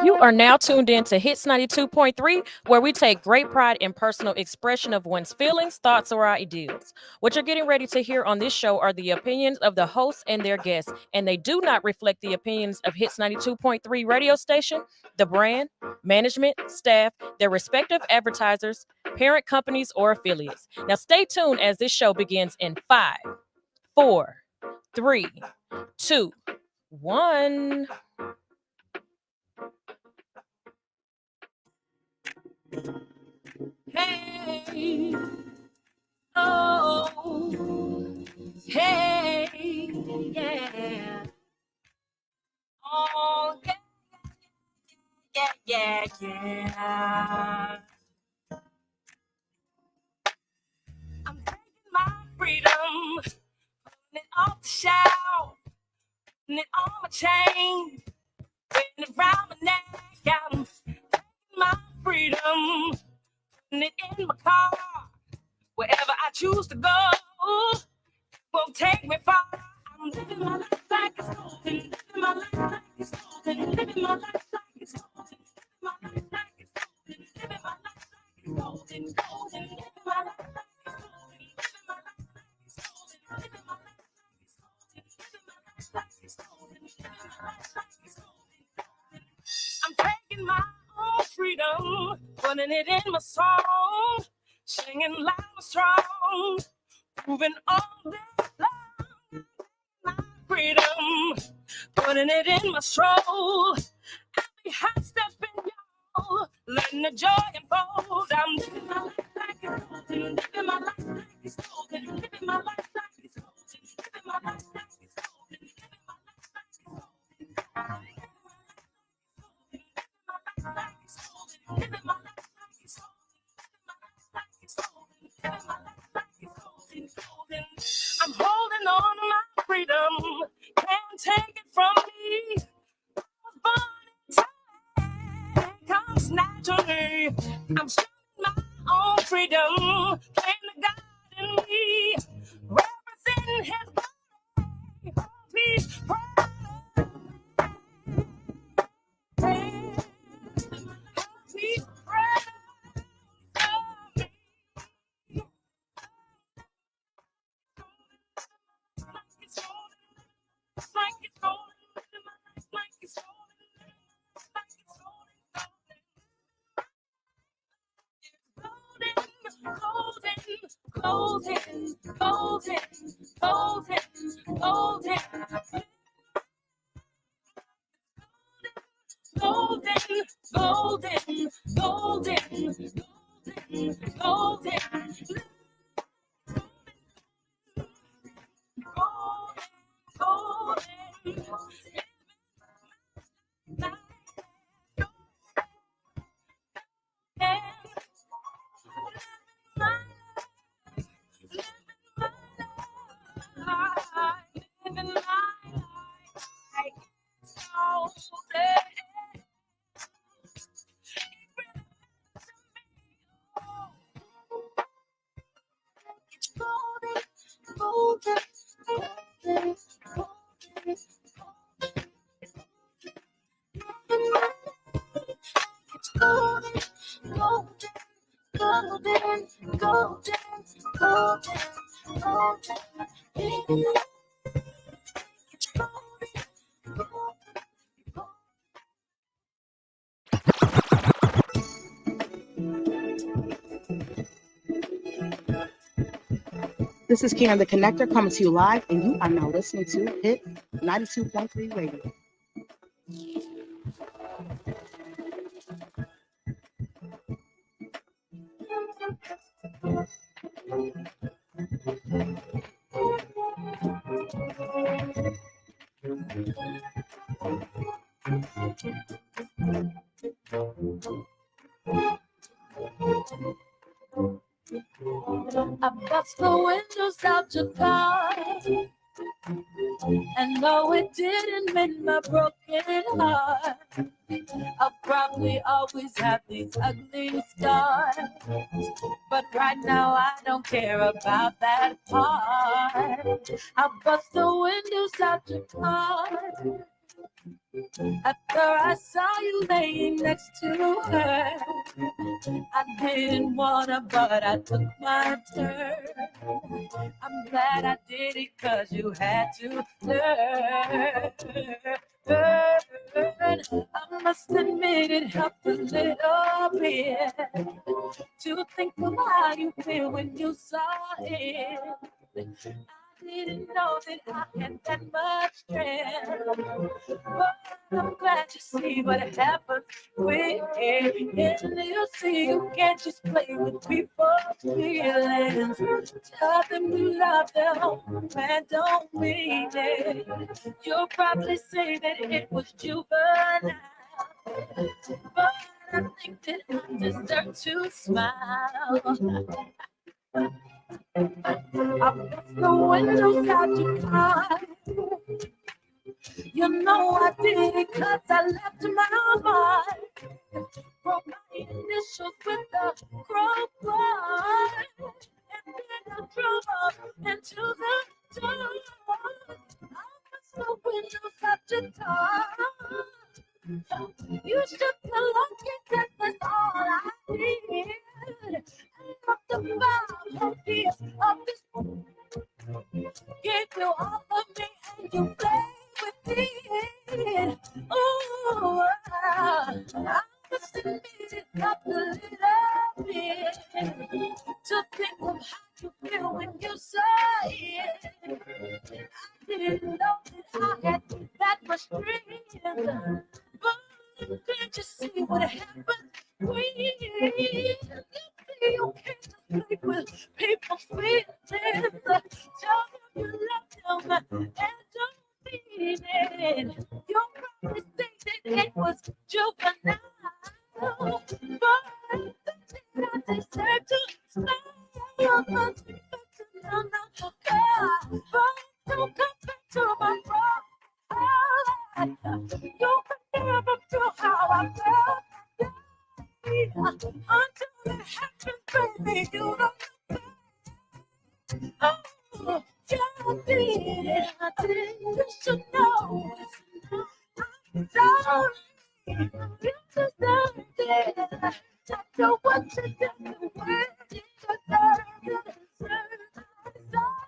You are now tuned in to Hits 92.3, where we take great pride in personal expression of one's feelings, thoughts, or ideals. What you're getting ready to hear on this show are the opinions of the hosts and their guests, and they do not reflect the opinions of Hits 92.3 radio station, the brand, management, staff, their respective advertisers, parent companies, or affiliates. Now, stay tuned as this show begins in 5, 4, 3, 2, 1. Hey, oh, hey, yeah. Oh, yeah, yeah, yeah. I'm taking my freedom, putting it off the shelf, putting it on my chain, putting it around my neck. I'm taking my freedom, putting it in my car, wherever I choose to go. Won't take me far. I'm living my life like it's golden. Living my life like it's golden. Living my life like it's golden. Living my life like it's golden. Living my life like it's golden. Golden. Living my life like it's golden. Living my life like it's golden. Living my life like it's golden. Living my life like it's golden. I'm taking my own freedom, putting it in my song, singing loud and strong, moving all day long. My freedom, putting it in my stroll. Every half step in y'all, letting the joy unfold. I'm living my life like it's golden, living my life like it's golden, living my life like it's golden, living my life like it's golden, living my life like it's golden. I'm holding on to my freedom, can't take it from me. But it comes naturally. I'm showing my own freedom, claim the God in me, represent His body, peace, peace, like it's golden, living my life like it's golden, like it's golden, golden, golden, golden, golden, golden, golden, golden, golden, golden, golden. This is Karen the Connector coming to you live, and you are now listening to Hit 92.3 Radio. I bust the windows out your car, and no, it didn't mend my broken heart. I'll probably always have these ugly scars, but right now I don't care about that part. I'll bust the windows out your car, After I saw you laying next to her, I didn't wanna, but I took my turn. I'm glad I did it, 'cause you had to learn. I must admit it helped a little bit to think of how you feel when you saw it. I didn't know that I had that much strength, but I'm glad to see what happens when you see you can't just play with people's feelings. Tell them you love them and don't mean it. You'll probably say that it was juvenile, but I think that I deserve to smile. I bust the windows out your car. You know I did it 'cause I left my mind. Wrote my initials with the crowbar, and then I drove up into the door. I bust the windows out your car. You should feel lucky that that's all I need. Up the 5 years of this, gave you all of me and you play with me. Ooh, I must admit it up a little bit to think of how you feel when you say it. I didn't know that I had that much strength, but can't you see what happened when you can't just play with people's feelings? Tell them you love them and don't mean it. You probably think that it was juvenile, but I deserve to smile. But don't come back to my heart. You can never feel how I felt until it happens, baby. You don't know. Oh, yeah, I did it. I did. You should know. I'm sorry. You deserve it. I know what you did. When you deserve it. I'm sorry.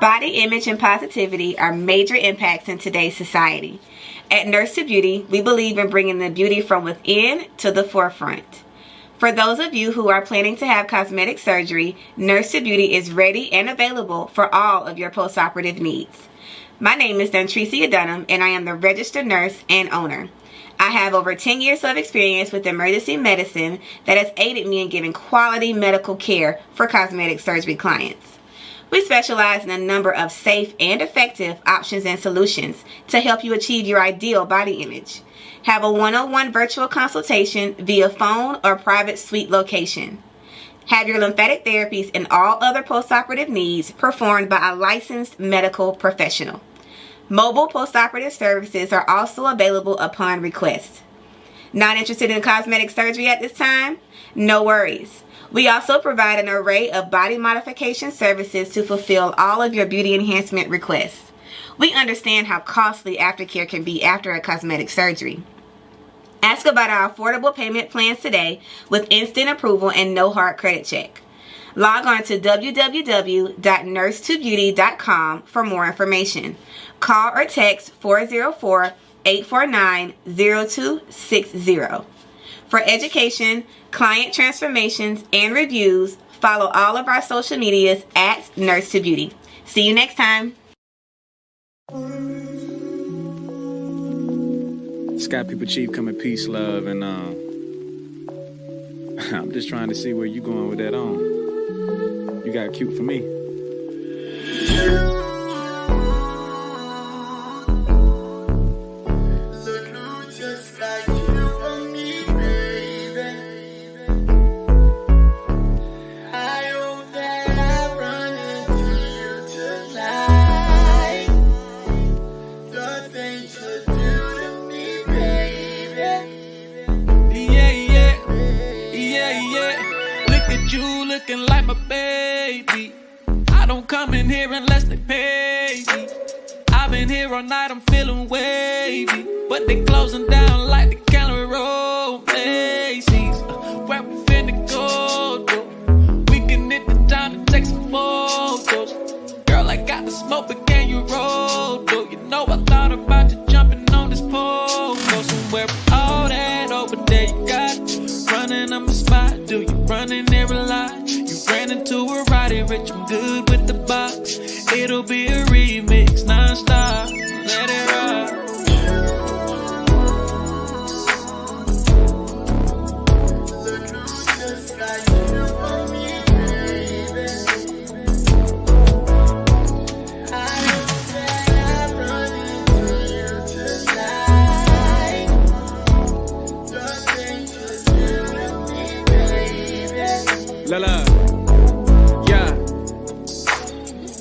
Body image and positivity are major impacts in today's society. At Nurse to Beauty, we believe in bringing the beauty from within to the forefront. For those of you who are planning to have cosmetic surgery, Nurse to Beauty is ready and available for all of your postoperative needs. My name is Dontricia Dunham, and I am the registered nurse and owner. I have over 10 years of experience with emergency medicine that has aided me in giving quality medical care for cosmetic surgery clients. We specialize in a number of safe and effective options and solutions to help you achieve your ideal body image. Have a one-on-one virtual consultation via phone or private suite location. Have your lymphatic therapies and all other postoperative needs performed by a licensed medical professional. Mobile postoperative services are also available upon request. Not interested in cosmetic surgery at this time? No worries. We also provide an array of body modification services to fulfill all of your beauty enhancement requests. We understand how costly aftercare can be after a cosmetic surgery. Ask about our affordable payment plans today with instant approval and no hard credit check. Log on to www.nursetobeauty.com for more information. Call or text 404 849-0260. For education, client transformations, and reviews, follow all of our social medias at Nurse to Beauty. See you next time. Sky People Chief coming peace, love, and I'm just trying to see where you going with that on. You got cute for me. Looking like my baby. I don't come in here unless they pay me. I've been here all night, I'm feeling wavy, but they closing down like the Gallery Road Macy's. Where we finna go, though? We can hit the town to take some photos. Girl, I got the smoke, but can you roll, though? You know I thought about you jumping on this pole. Go somewhere with all that over there you got. Running on my spot, do you running there a lot? You ran into a Roddy Rich, I'm good with the box. It'll be a remix, non-stop, let it rock. Lala, yeah.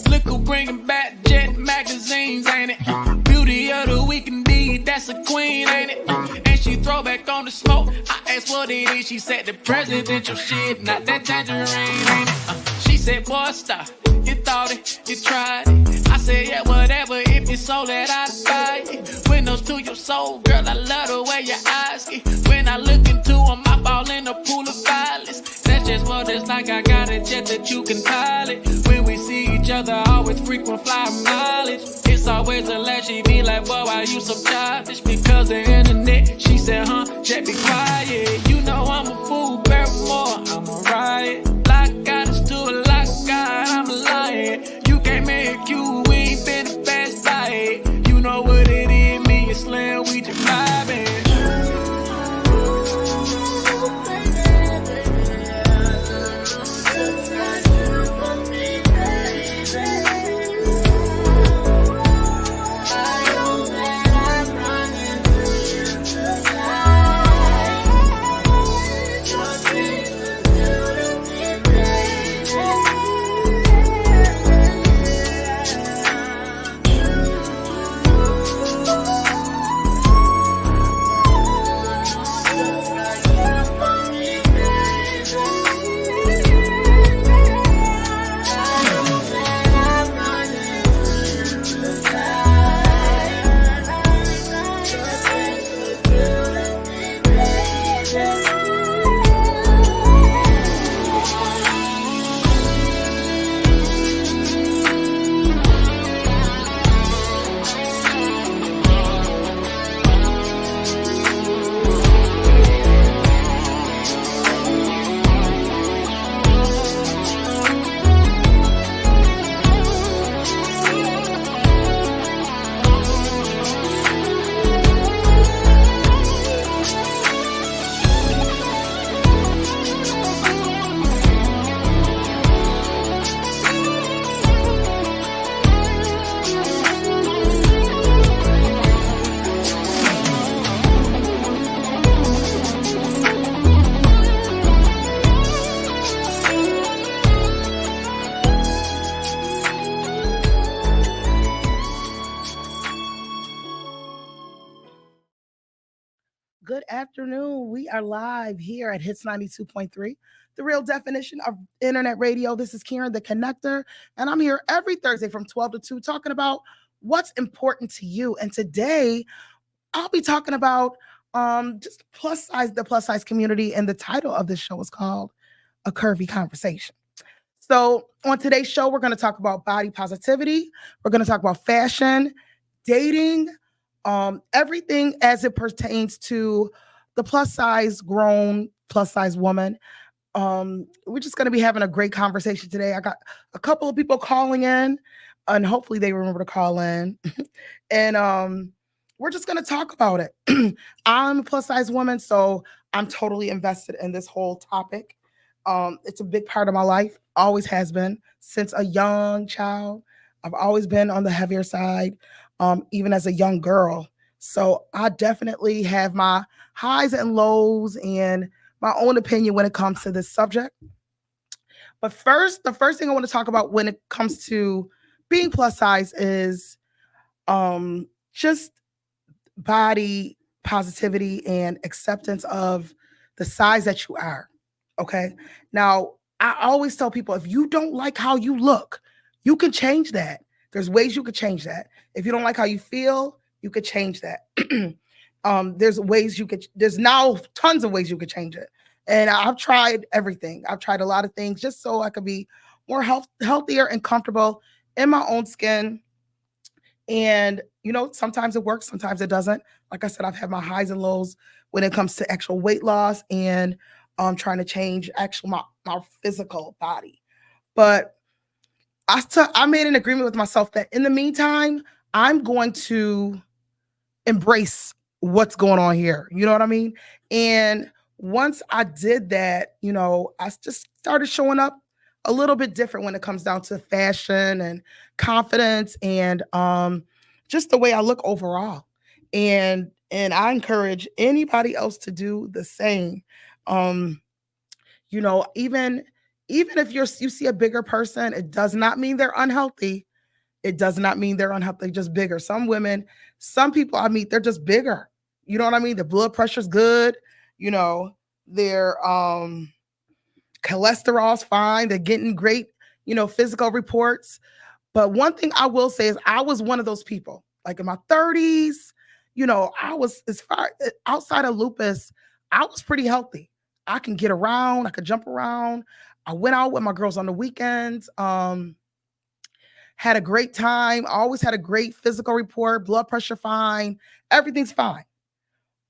Look who bringing back Jet magazines, ain't it? Beauty of the week indeed, that's a queen, ain't it? And she throw back on the smoke. I asked what it is, she said the presidential shit, not that tangerine, ain't it? She said, boy, stop. You thought it, you tried it. I said, yeah, whatever, if you sold it, I'd buy it. Windows to your soul, girl, I love the way your eyes get. When I look into them, I fall in a pool of violence. That's just what it's like, I got a jet that you can pilot. When we see each other, always frequent flyer mileage. It's always a laugh, she be like, boy, why you so childish? Because the internet, she said, jet be quiet. You know I'm a fool, Paramore, I'm a riot. Like God is to a like God, I'm a lion. You can't make you, we ain't been the best diet. You know what it is, me and Slim, we just vibing. Good afternoon. We are live here at Hits 92.3, the real definition of internet radio. This is Karen, the Connector, and I'm here every Thursday from 12 to 2 talking about what's important to you. And today, I'll be talking about just the plus size community, and the title of this show is called A Curvy Conversation. So on today's show, we're going to talk about body positivity. We're going to talk about fashion, dating, everything as it pertains to the plus size grown plus size woman. We're just going to be having a great conversation today. I got a couple of people calling in, and hopefully they remember to call in. And we're just going to talk about it. I'm a plus size woman, so I'm totally invested in this whole topic. It's a big part of my life, always has been since a young child. I've always been on the heavier side, even as a young girl. So I definitely have my highs and lows and my own opinion when it comes to this subject. But first, the first thing I want to talk about when it comes to being plus size is just body positivity and acceptance of the size that you are. Okay. Now, I always tell people if you don't like how you look, you can change that. There's ways you could change that. If you don't like how you feel, you could change that. There's now tons of ways you could change it. And I've tried everything. I've tried a lot of things just so I could be more healthier and comfortable in my own skin. And, sometimes it works, sometimes it doesn't. Like I said, I've had my highs and lows when it comes to actual weight loss and trying to change my physical body. But I made an agreement with myself that in the meantime, I'm going to embrace what's going on here. You know what I mean? And once I did that, I just started showing up a little bit different when it comes down to fashion and confidence and just the way I look overall. And I encourage anybody else to do the same. Even if you see a bigger person, it does not mean they're unhealthy. It does not mean they're unhealthy, just bigger. Some people I meet, they're just bigger. You know what I mean? Their blood pressure's good. Their cholesterol's fine. They're getting great, physical reports. But one thing I will say is I was one of those people, like in my 30s, I was outside of lupus, I was pretty healthy. I can get around. I could jump around. I went out with my girls on the weekends. Had a great time. Always had a great physical report. Blood pressure fine. Everything's fine.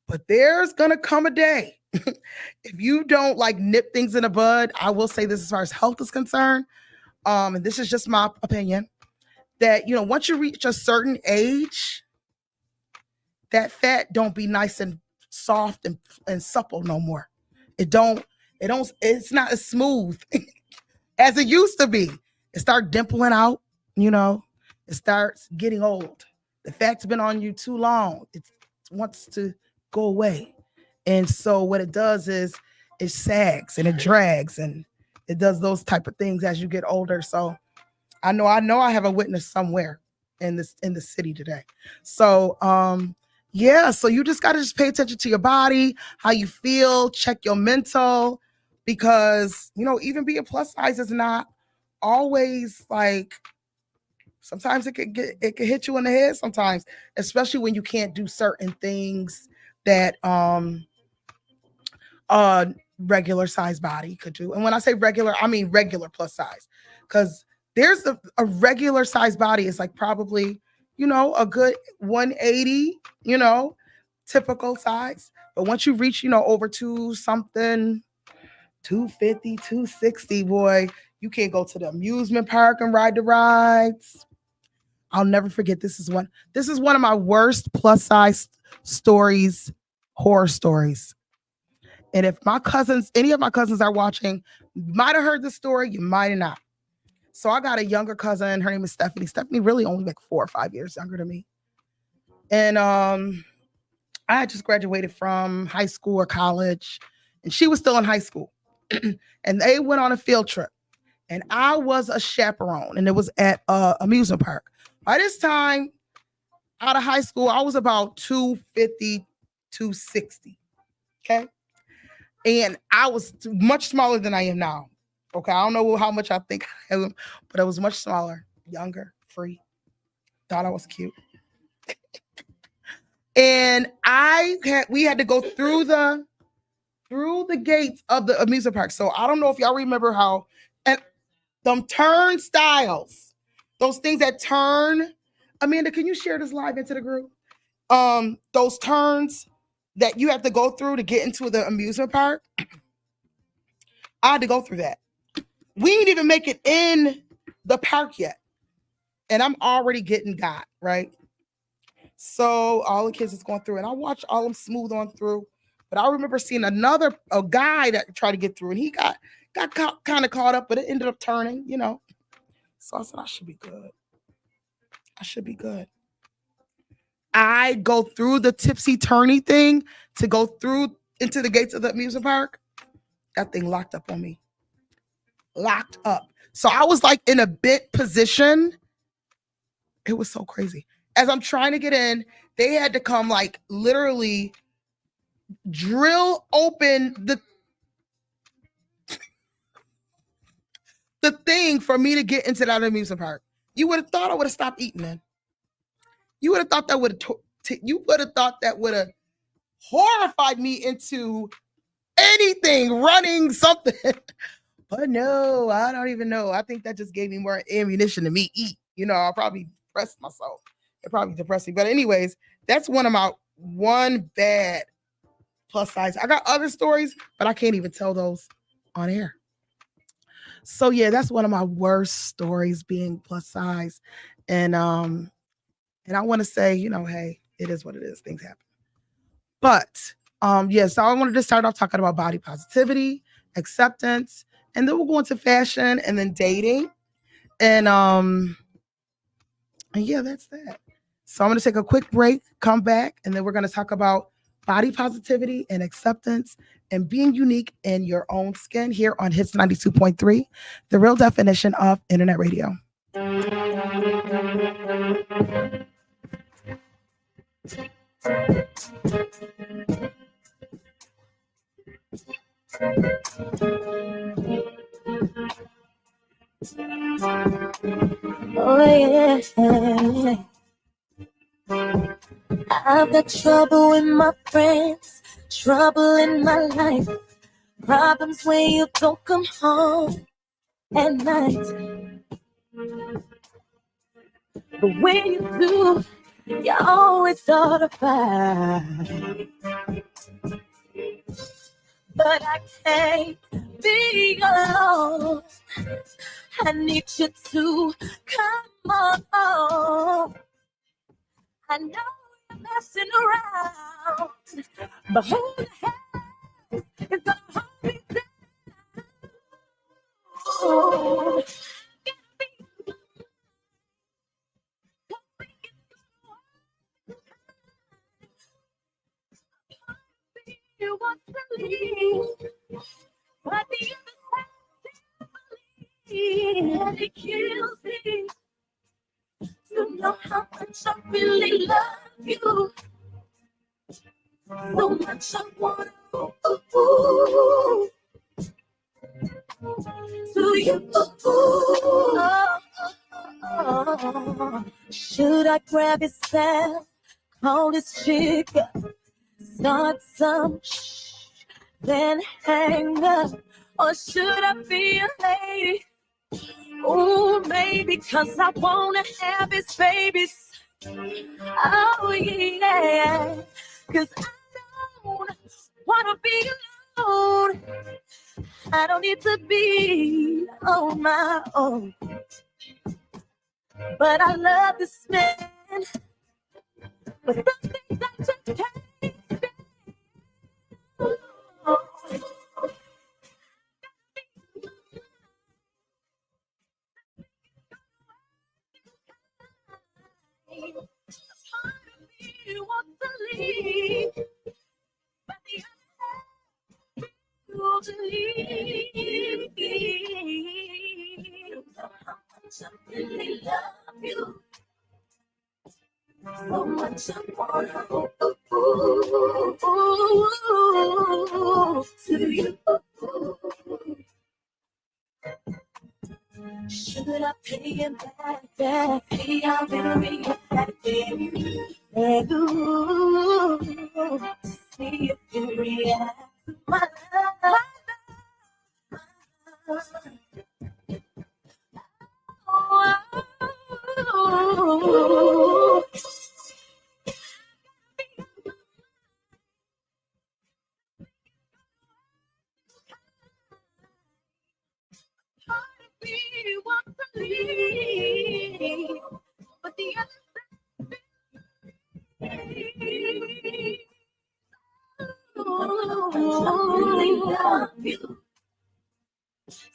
But there's going to come a day. If you don't nip things in the bud, I will say this as far as health is concerned. And this is just my opinion that, once you reach a certain age, that fat don't be nice and soft and supple no more. It's not as smooth as it used to be. It starts dimpling out, it starts getting old. The fat's been on you too long. It wants to go away. And so what it does is it sags and it drags and it does those type of things as you get older. So I know I have a witness somewhere in the city today. So so you just got to pay attention to your body, how you feel, check your mental, because, even being plus size is not always sometimes it could hit you in the head sometimes, especially when you can't do certain things that regular size body could do. And when I say regular, I mean regular plus size, because there's a regular size body is probably, a good 180, typical size. But once you reach, over 250, 260, boy, you can't go to the amusement park and ride the rides. I'll never forget. This is one of my worst plus size stories, horror stories. And if any of my cousins are watching, you might have heard this story, you might have not. So I got a younger cousin. Her name is Stephanie. Stephanie really only 4 or 5 years younger than me. And I had just graduated from high school or college, and she was still in high school. And they went on a field trip. And I was a chaperone, and it was at an amusement park. By this time, out of high school, I was about 250, 260. Okay. And I was much smaller than I am now. Okay. I don't know how much I think I am, but I was much smaller, younger, free. Thought I was cute. And we had to go through the gates of the amusement park. So I don't know if y'all remember how, and them turnstiles, those things that turn. Amanda, can you share this live into the group? those turns that you have to go through to get into the amusement park. I had to go through that. We didn't even make it in the park yet. And I'm already getting got, right? So all the kids is going through, and I watched all of them smooth on through. But I remember seeing a guy that tried to get through, and he got kind of caught up, but it ended up turning, you know. So I said, I should be good. I should be good. I go through the tipsy turny thing to go through into the gates of the amusement park. That thing locked up on me. Locked up. So I was like in a bit position. It was so crazy. As I'm trying to get in, they had to come like literally drill open the thing for me to get into that amusement park. You would have thought I would have stopped eating then. You would have thought that would have horrified me into anything, running, something. But no, I don't even know. I think that just gave me more ammunition to me eat. You know, I probably depressed myself. It probably depressed me. But anyways, that's one bad plus size. I got other stories, but I can't even tell those on air. So yeah, that's one of my worst stories, being plus size. And I want to say, you know, hey, it is what it is. Things happen. But so I wanted to start off talking about body positivity, acceptance, and then we'll go into fashion and then dating. And yeah, that's that. So I'm going to take a quick break, come back, and then we're going to talk about body positivity and acceptance and being unique in your own skin here on Hits 92.3, the real definition of internet radio. Oh yeah. I've got trouble with my friends, trouble in my life, problems when you don't come home at night. But when you do, you always thought about. But I can't be alone. I need you to come on. I know you're messing around, but who the hell is gonna hold me down? Oh, you want to leave, but the other side and it kills me to know how much I really love you. So much I want to you. Should I grab his cell, call this chick, start some then hang up? Or should I be a lady? Oh, maybe, cause I wanna have his babies. Oh, yeah. Cause I don't wanna be alone. I don't need to be on my own. But I love this man. But some things I just can't stand. Oh. Part of me wants to leave, but the other wants to leave. So how much I really love you, so much I wanna to you. Should I pay him back? See how we'll react. Ooh, see if you react to my love. Oh, wants to leave, but the other really love you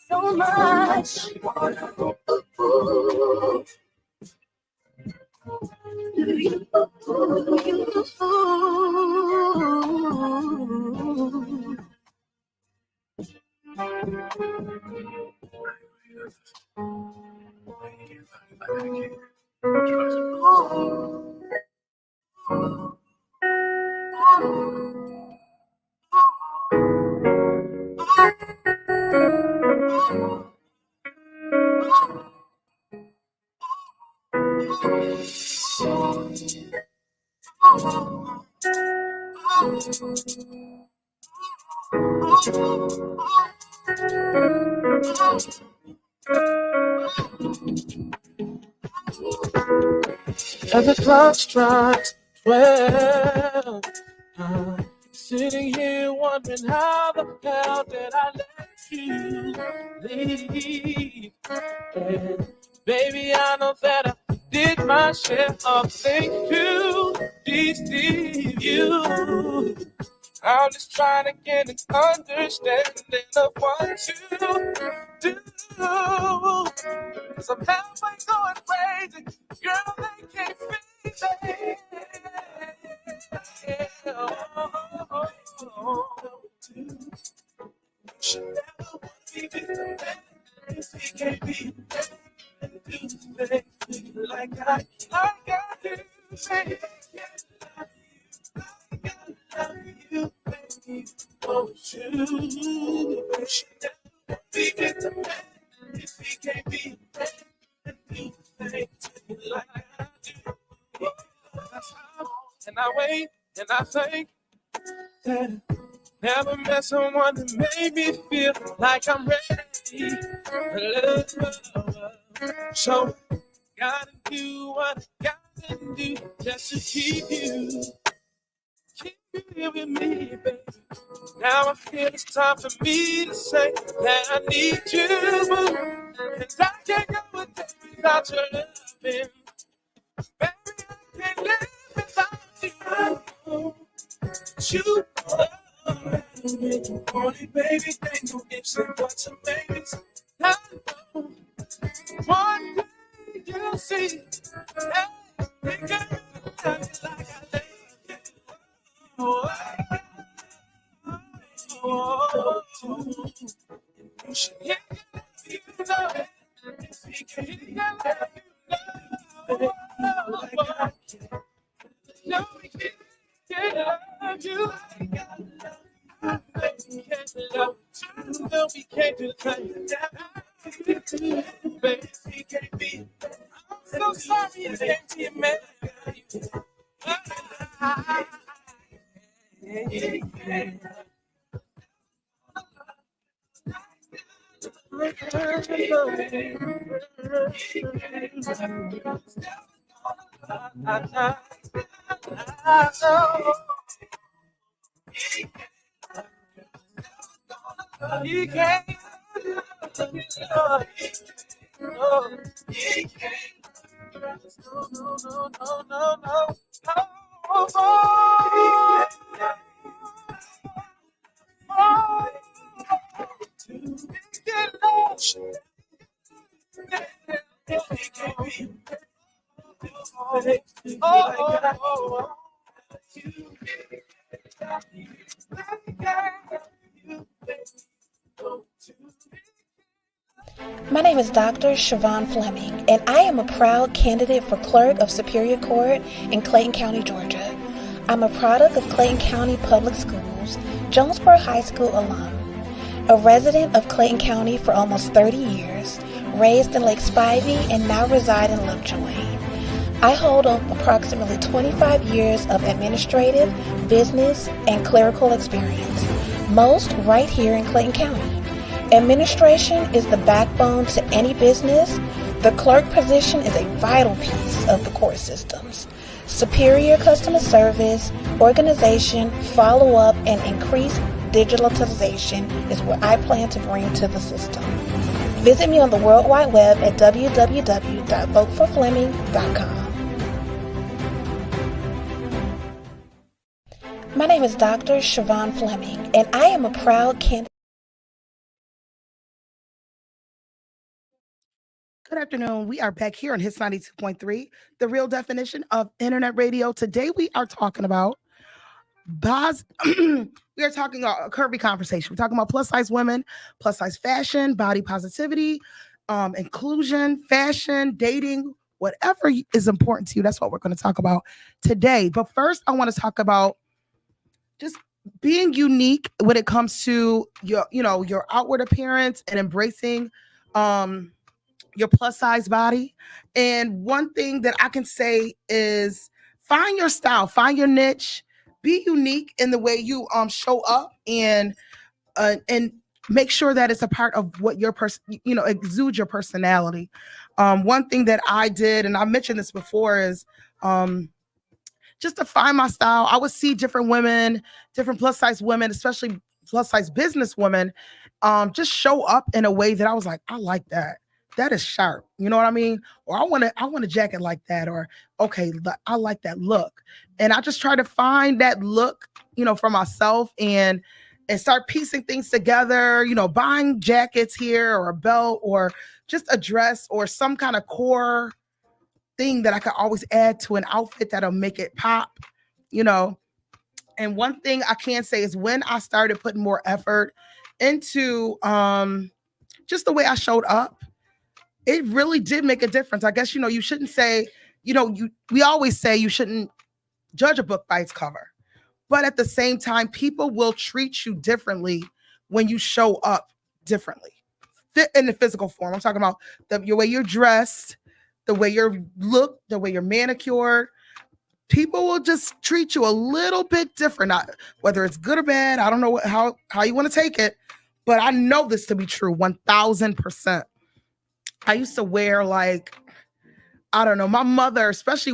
so much. As the clock strikes 12, I'm sitting here wondering how the hell did I let you leave? And baby, I know that I did my share of things to deceive you. I'm just trying to get an understanding of what you do. Cause I'm halfway going crazy. Girl, they can't fix it. Should never be with a man if he can't be there and do things like I do, baby. Love you, baby. Won't you? Should never be with a man if he can't be there and do things like I do. And I wait and I think that never met someone that made me feel like I'm ready for love. So gotta do what I gotta do just to keep you here with me, baby. Now I feel it's time for me to say that I need you, and I can't go a day without your loving. Baby, I can't live without you. You want it, baby, ain't no ifs and buts and maybes. I know one day you'll see. Hey, you got me like I love you. You should hear you know it. If he can't hear you love like I can. No, we can't love you like I love. We can't love you. No, we can't do that. Baby, he can't be. I'm so sorry it can't be a man. You can't. My name is Dr. Siobhan Fleming, and I am a proud candidate for Clerk of Superior Court in Clayton County, Georgia. I'm a product of Clayton County Public Schools, Jonesboro High School alum, a resident of Clayton County for almost 30 years, raised in Lake Spivey, and now reside in Lovejoy. I hold approximately 25 years of administrative, business, and clerical experience, most right here in Clayton County. Administration is the backbone to any business. The clerk position is a vital piece of the court systems. Superior customer service, organization, follow-up, and increased digitalization is what I plan to bring to the system. Visit me on the World Wide Web at www.voteforfleming.com. My name is Dr. Siobhan Fleming, and I am a proud candidate. Good afternoon. We are back here on Hits 92.3, the real definition of internet radio. Today we are talking about we are talking about a curvy conversation. We're talking about plus size women, plus size fashion, body positivity, inclusion, fashion, dating, whatever is important to you. That's what we're going to talk about today. But first, I want to talk about just being unique when it comes to your outward appearance and embracing your plus size body. And one thing that I can say is find your style, find your niche, be unique in the way you show up, and make sure that it's a part of what your person, exude your personality. One thing that I did, and I mentioned this before, is just to find my style. I would see different women, different plus size women, especially plus size business women, just show up in a way that I was like, I like that. That is sharp. You know what I mean? Or I want a jacket like that. Or, okay, I like that look. And I just try to find that look, for myself, and start piecing things together, buying jackets here, or a belt, or just a dress, or some kind of core thing that I could always add to an outfit that'll make it pop, And one thing I can say is when I started putting more effort into just the way I showed up, it really did make a difference. I guess, you shouldn't say, we always say you shouldn't judge a book by its cover. But at the same time, people will treat you differently when you show up differently in the physical form. I'm talking about your way you're dressed, the way you look, the way you're manicured. People will just treat you a little bit different, whether it's good or bad. I don't know how you want to take it, but I know this to be true 1,000%. I used to wear my mother, especially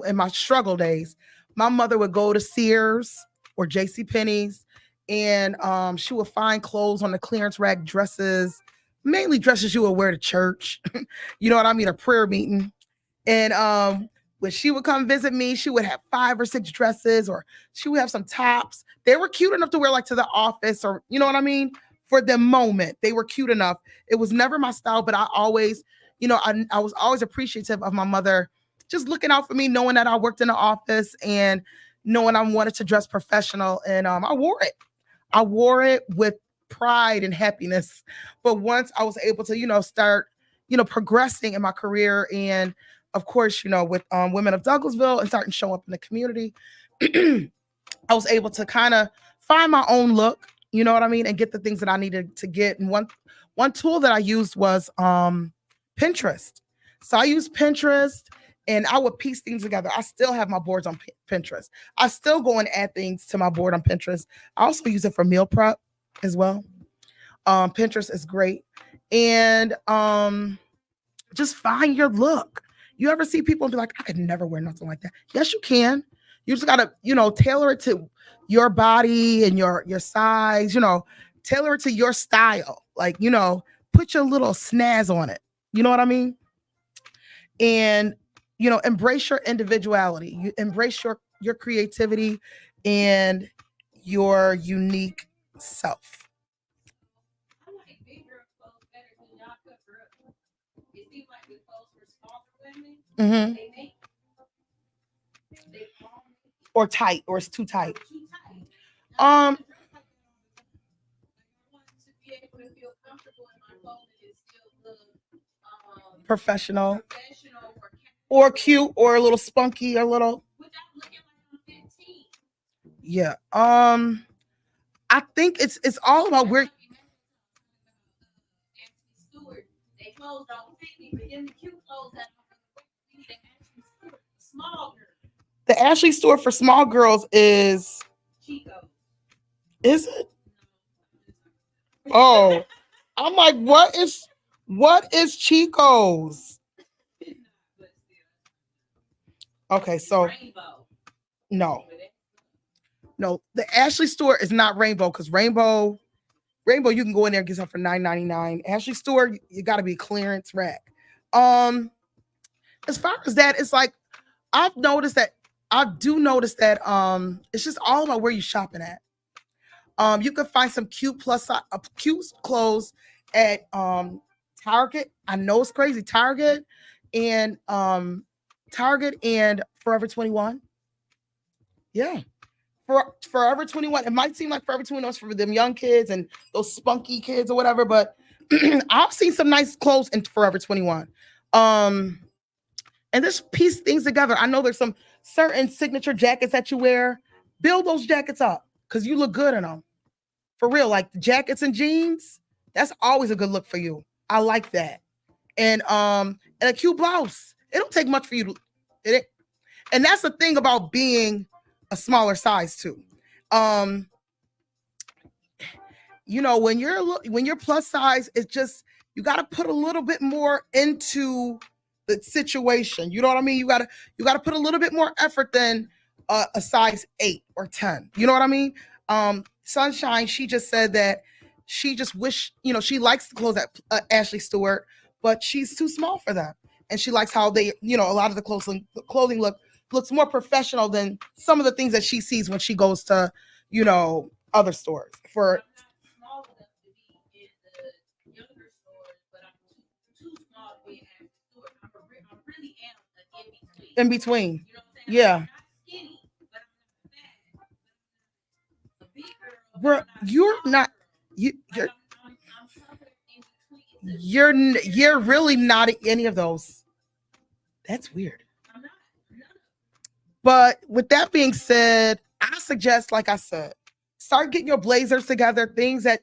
in my struggle days, my mother would go to Sears or JCPenney's, and she would find clothes on the clearance rack, dresses, mainly dresses you would wear to church, you know what I mean, a prayer meeting. And when she would come visit me, she would have 5 or 6 dresses, or she would have some tops. They were cute enough to wear to the office, or you know what I mean? For the moment, they were cute enough. It was never my style, but I always, I was always appreciative of my mother just looking out for me, knowing that I worked in the office and knowing I wanted to dress professional. And I wore it. I wore it with pride and happiness. But once I was able to, start, progressing in my career, and of course, with Women of Douglasville and starting to show up in the community, I was able to kind of find my own look. You know what I mean? And get the things that I needed to get. And one tool that I used was Pinterest. So I used Pinterest, and I would piece things together. I still have my boards on Pinterest. I still go and add things to my board on Pinterest. I also use it for meal prep as well. Pinterest is great. And just find your look. You ever see people and be like, I could never wear nothing like that? Yes, you can. You just got to, tailor it to your body and your size, tailor it to your style. Put your little snazz on it. You know what I mean? And, embrace your individuality. You embrace your creativity and your unique self. Mm-hmm. Or tight, or it's too tight. Professional or cute, or a little spunky, or a little. Yeah. I think it's all about where. The Ashley store for small girls is Chico. Is it? Oh, I'm like, what is Chico's? Okay, so no, the Ashley store is not Rainbow, because Rainbow Rainbow, you can go in there and get some for $9.99. Ashley Stewart, you got to be clearance rack. As far as that, it's like I do notice that it's just all about where you're shopping at. You can find some cute cute clothes at Target. I know it's crazy. Target and Forever 21. Yeah. For Forever 21. It might seem like Forever 21 is for them young kids and those spunky kids or whatever, but I've seen some nice clothes in Forever 21. And just piece things together. I know there's some certain signature jackets that you wear. Build those jackets up because you look good in them. For real, like the jackets and jeans, that's always a good look for you. I like that. And a cute blouse. It don't take much for you to and that's the thing about being a smaller size too. You know, when you're plus size, it's just you got to put a little bit more into the situation. You know what I mean? You got to put a little bit more effort than a size 8 or 10. You know what I mean? Sunshine, she just said that she just wish, you know, she likes the clothes at Ashley Stewart, but she's too small for them. And she likes how they, you know, a lot of the clothing looks more professional than some of the things that she sees when she goes to, you know, other stores. For Small enough to be in the younger stores, but I'm too small to be at the store. I really am an in between. in between. You know what I'm saying? Yeah. I'm not skinny, but I'm not fat. A big girl, Bro, you're not you're really not any of those. That's weird. But with that being said, I suggest, like I said, start getting your blazers together, things that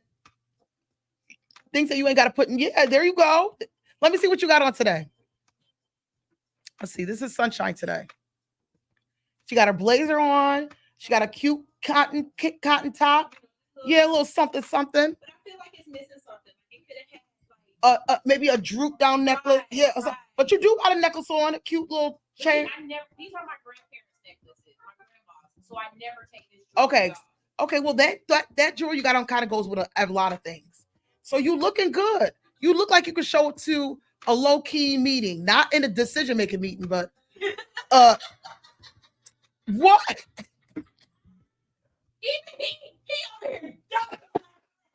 you ain't got to put in. Yeah, there you go. Let me see what you got on today. Let's see. This is Sunshine today. She got her blazer on. She got a cute cotton top. Yeah, a little something. But I feel like it's missing something. It could have had Maybe a droop down necklace. Yeah, but you do got a necklace on, a cute little chain. These are my grandparents' necklaces, my grandma's. So I never take this. Okay. Well, that jewelry you got on kind of goes with a lot of things. So you looking good. You look like you could show it to a low key meeting, not in a decision making meeting, but what?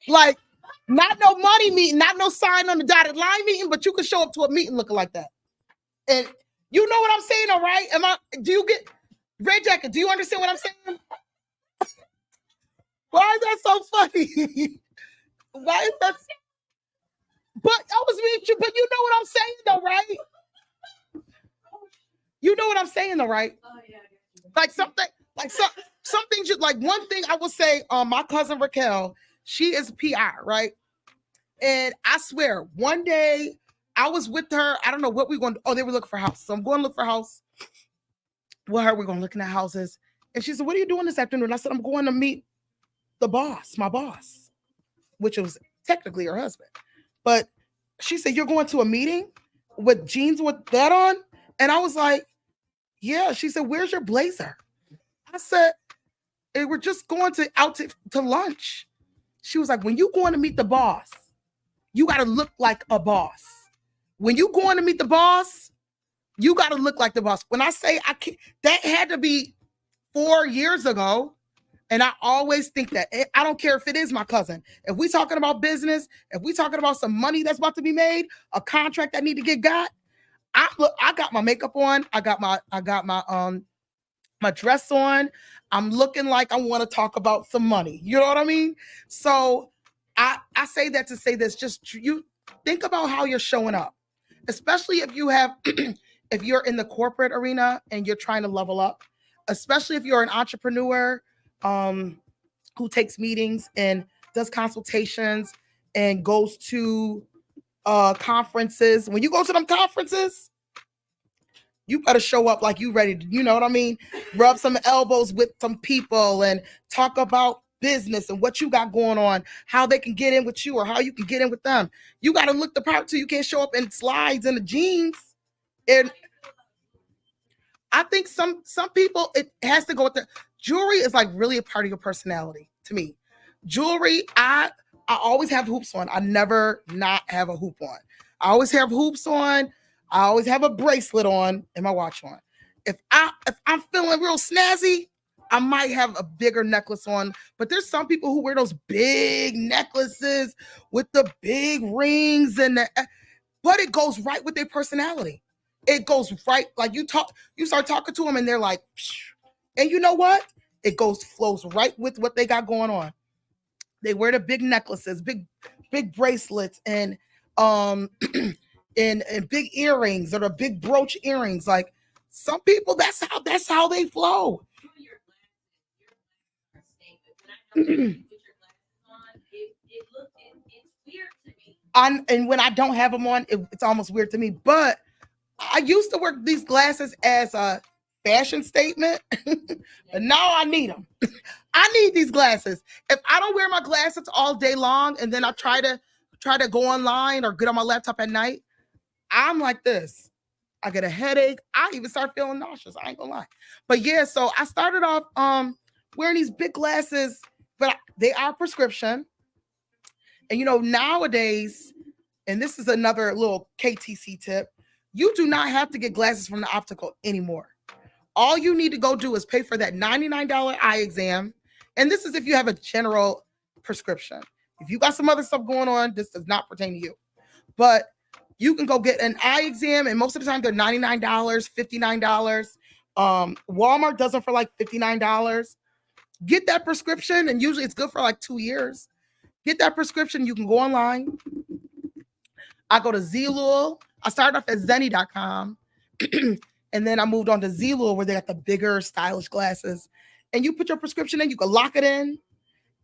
Like, not no money meeting, not no sign on the dotted line meeting, but you can show up to a meeting looking like that. And you know what I'm saying, all right? Do you get Red Jacket? Do you understand what I'm saying? Why is that so funny? Why is that? But I was mean, but you know what I'm saying, though, right? You know what I'm saying, though, right? Oh yeah. Like something, like one thing I will say, my cousin Raquel, she is PR, right? And I swear, one day I was with her. I don't know what we're going to. Oh, they were looking for a house. So I'm going to look for a house. With her, we're going to look at houses. And she said, "What are you doing this afternoon?" I said, "I'm going to meet the boss, my boss," which was technically her husband. But she said, "You're going to a meeting with jeans with that on?" And I was like, "Yeah." She said, "Where's your blazer?" I said, "Hey, we're just going out to lunch." She was like, "When you going to meet the boss, you got to look like a boss. When you going to meet the boss, you got to look like the boss." When I say I can't, that had to be 4 years ago. And I always think that I don't care if it is my cousin. If we talking about business, if we talking about some money that's about to be made, a contract that need to get got, I got my makeup on. I got my dress on. I'm looking like I want to talk about some money. You know what I mean? So I say that to say this, just you think about how you're showing up, especially if you have, if you're in the corporate arena and you're trying to level up, especially if you're an entrepreneur who takes meetings and does consultations and goes to conferences. When you go to them conferences, you better show up like you ready to, you know what I mean? Rub some elbows with some people and talk about business and what you got going on, how they can get in with you or how you can get in with them. You got to look the part too. You can't show up in slides and the jeans. And I think some people, it has to go with the jewelry is like really a part of your personality to me. Jewelry, I I always have hoops on. I never not have a hoop on. I always have hoops on. I always have a bracelet on and my watch on. If I'm feeling real snazzy, I might have a bigger necklace on. But there's some people who wear those big necklaces with the big rings but it goes right with their personality. It goes right, like you start talking to them and they're like, psh. And you know what? It flows right with what they got going on. They wear the big necklaces, big bracelets, and and big earrings, or the big brooch earrings. Like some people, that's how they flow. And when I don't have them on, it's almost weird to me. But I used to wear these glasses as a fashion statement, but now I need them. I need these glasses. If I don't wear my glasses all day long, and then I try to go online or get on my laptop at night, I'm like this. I get a headache. I even start feeling nauseous. I ain't gonna lie. But yeah, so I started off wearing these big glasses, but they are prescription. And nowadays, and this is another little KTC tip, you do not have to get glasses from the optical anymore. All you need to go do is pay for that $99 eye exam. And this is if you have a general prescription. If you got some other stuff going on, this does not pertain to you. But you can go get an eye exam, and most of the time they're $99, $59. Walmart does them for like $59. Get that prescription, and usually it's good for like 2 years. Get that prescription. You can go online. I go to Zilul. I started off at Zenni.com. And then I moved on to Zilul, where they got the bigger, stylish glasses. And you put your prescription in, you can lock it in,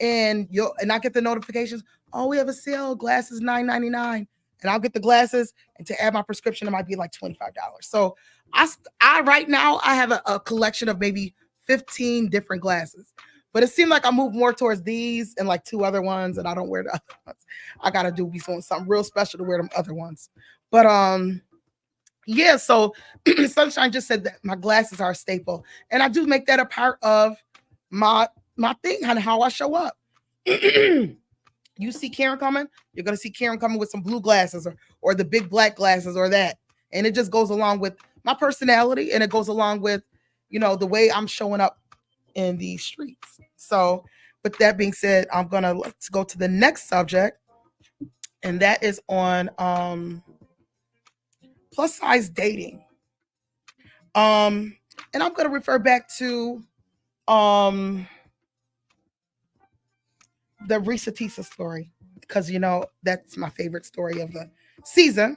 and I get the notifications. Oh, we have a sale. Glasses $9.99. And I'll get the glasses, and to add my prescription, it might be like $25. So I right now I have a collection of maybe 15 different glasses. But it seemed like I moved more towards these and like 2 other ones, and I don't wear the other ones. I gotta be doing something real special to wear them other ones. But yeah, so Sunshine just said that my glasses are a staple, and I do make that a part of my thing and how I show up. You see Karen coming, you're gonna see Karen coming with some blue glasses or the big black glasses or that, and it just goes along with my personality, and it goes along with the way I'm showing up in the streets. So with that being said, let's go to the next subject, and that is on plus size dating. And I'm going to refer back to the Reesa Teesa story, because that's my favorite story of the season.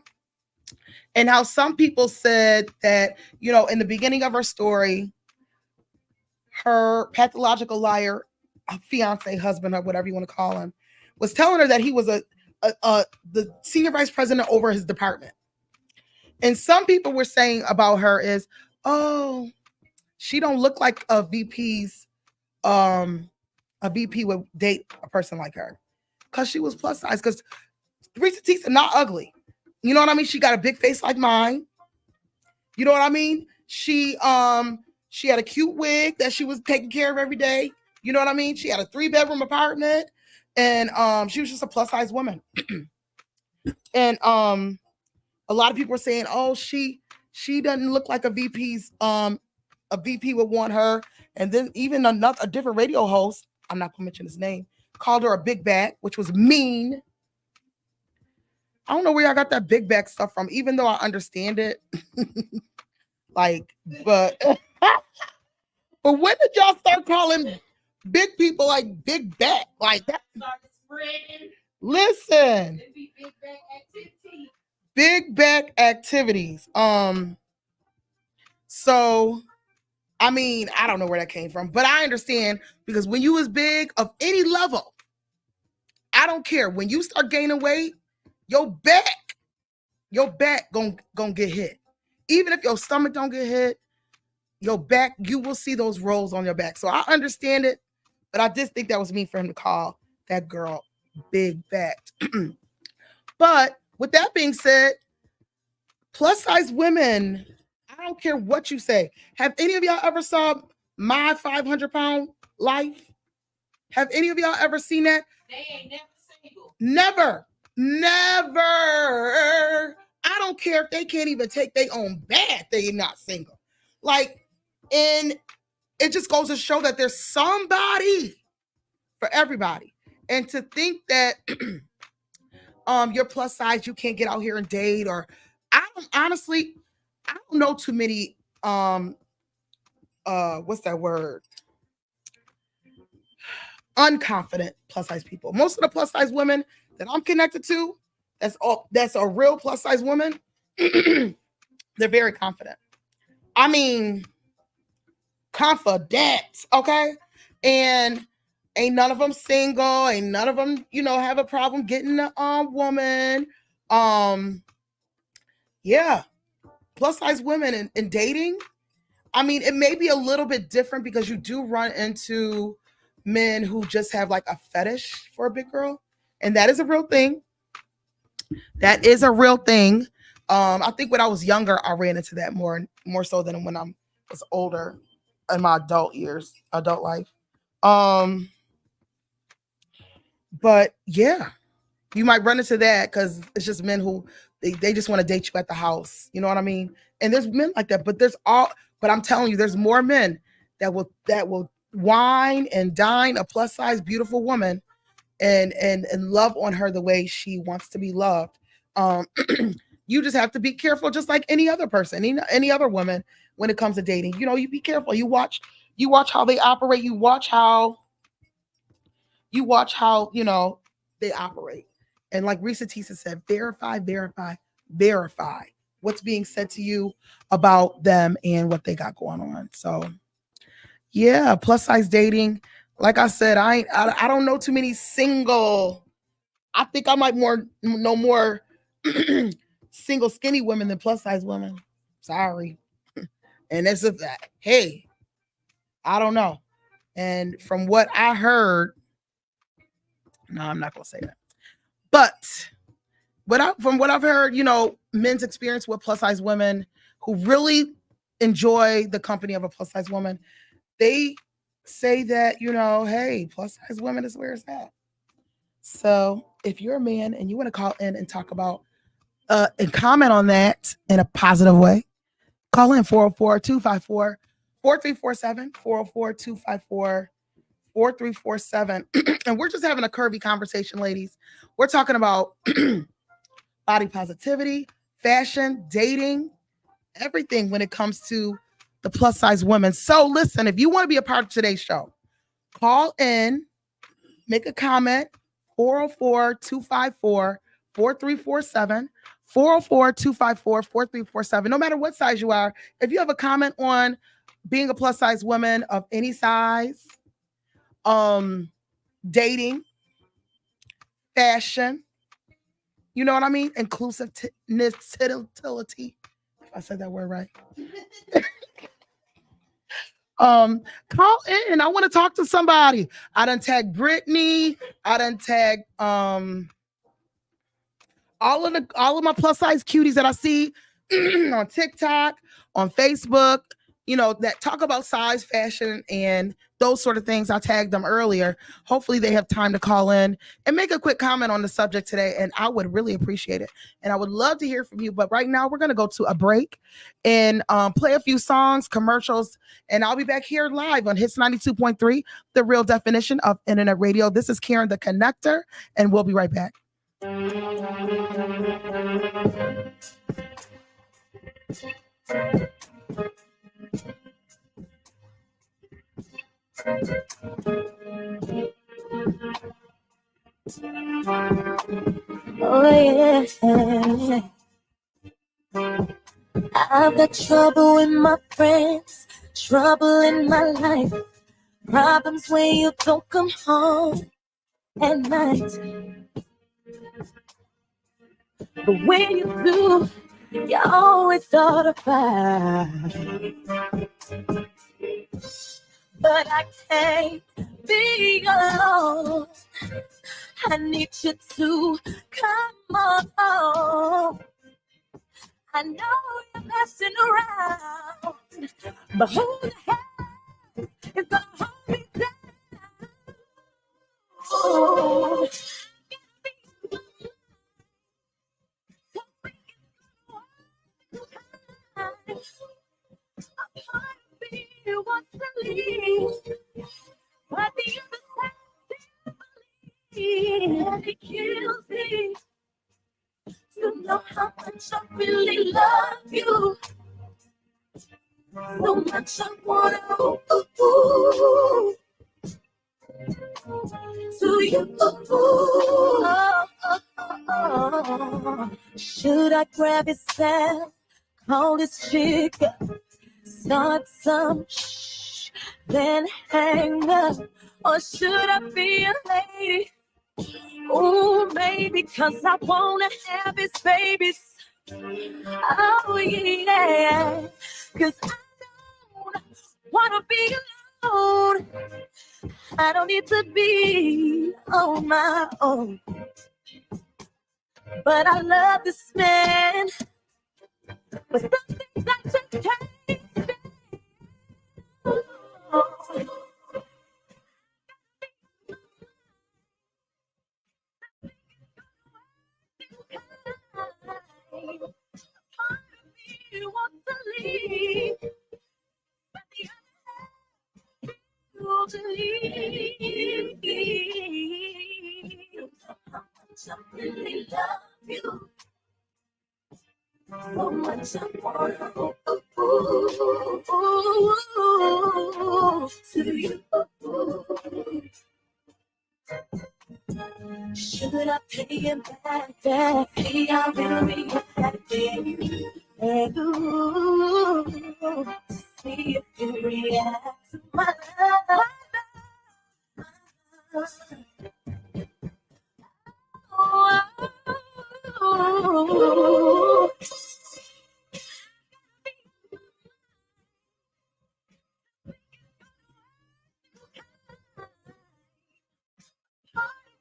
And how some people said that in the beginning of her story, her pathological liar, fiance, husband, or whatever you want to call him, was telling her that he was the senior vice president over his department. And some people were saying about her is, oh, she don't look like a VP would date a person like her, because she was plus size. Because Reesa Teesa not ugly. You know what I mean? She got a big face like mine. You know what I mean? She had a cute wig that she was taking care of every day. You know what I mean? She had a 3-bedroom apartment, and she was just a plus size woman. And a lot of people were saying, oh, she doesn't look like a VP would want her. And then even a different radio host, I'm not gonna mention his name, called her a big back, which was mean. I don't know where y'all got that big back stuff from, even though I understand it. But when did y'all start calling big people like big back? Like that? Listen. Big back activities. So I mean, I don't know where that came from, but I understand, because when you was big of any level, I don't care. When you start gaining weight, your back gonna get hit. Even if your stomach don't get hit, your back, you will see those rolls on your back. So I understand it, but I just think that was mean for him to call that girl big backed. But with that being said, plus size women, I don't care what you say. Have any of y'all ever saw My 500 Pound Life? Have any of y'all ever seen that? They ain't never seen Never. I don't care if they can't even take their own bath. They're not single. Like, and it just goes to show that there's somebody for everybody. And to think that you're plus size, you can't get out here and date, or I don't know too many what's that word? Unconfident plus size people. Most of the plus size women that I'm connected to, that's a real plus size woman, they're very confident. I mean, confident, okay? And ain't none of them single, ain't none of them, have a problem getting a woman. Yeah, plus size women in dating. I mean, it may be a little bit different because you do run into men who just have like a fetish for a big girl, and that is a real thing. That is a real thing. I think when I was younger, I ran into that more so than when I was older in my adult life. But yeah, you might run into that because it's just men who they just want to date you at the house. You know what I mean? And there's men like that, but I'm telling you, there's more men that will wine and dine a plus size beautiful woman and love on her the way she wants to be loved. You just have to be careful, just like any other person, any other woman, when it comes to dating. You be careful. You watch how they operate. You watch how they operate. And like Risa Tisa said, verify what's being said to you about them and what they got going on. So yeah, plus size dating. Like I said, I don't know too many single. I think I might know more single skinny women than plus size women. Sorry. And it's hey, I don't know. And from what I heard, no, I'm not gonna say that. But from what I've heard, men's experience with plus size women who really enjoy the company of a plus size woman, they say that, hey, plus size women is where it's at. So if you're a man and you want to call in and talk about and comment on that in a positive way, call in 404-254-4347, 404-254-4347. And we're just having a curvy conversation, ladies. We're talking about body positivity, fashion, dating, everything when it comes to the plus size women. So listen, if you want to be a part of today's show, call in, make a comment, 404-254-4347, 404-254-4347. No matter what size you are, if you have a comment on being a plus size woman of any size, dating, fashion, you know what I mean? Inclusiveness, if I said that word right. Call in. I want to talk to somebody. I done tagged Brittany. I done tagged all of my plus size cuties that I see on TikTok, on Facebook, that talk about size, fashion, and those sort of things. I tagged them earlier. Hopefully they have time to call in and make a quick comment on the subject today, and I would really appreciate it. And I would love to hear from you. But right now we're going to go to a break and play a few songs, commercials, and I'll be back here live on Hits 92.3, the real definition of internet radio. This is Karen the Connector, and we'll be right back. Oh yeah, I've got trouble with my friends, trouble in my life, problems when you don't come home at night. But when you do, you always thought of fight. But I can't be alone. I need you to come on. I know you're messing around, but who the hell is gonna hold me down? Oh, Part of me wants to leave, but the other side and it kills me to know how much I really love you. So much I wanna to you. Should I grab his hand, call his chick, start some shh, then hang up? Or should I be a lady? Oh, baby, 'cause I wanna have his babies. Oh, yeah, 'cause I don't wanna be alone. I don't need to be on my own. But I love this man. But some things I just can't stand. Part of me wants to leave, but the other wants to leave. How much I really love you, so much I wanna to you. Should I pay him back? Pay I will react. Ooh, see if you react to my love. Oh,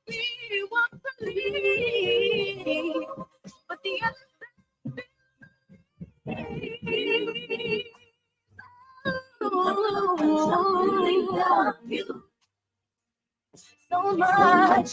we want to leave, but the other love you so much.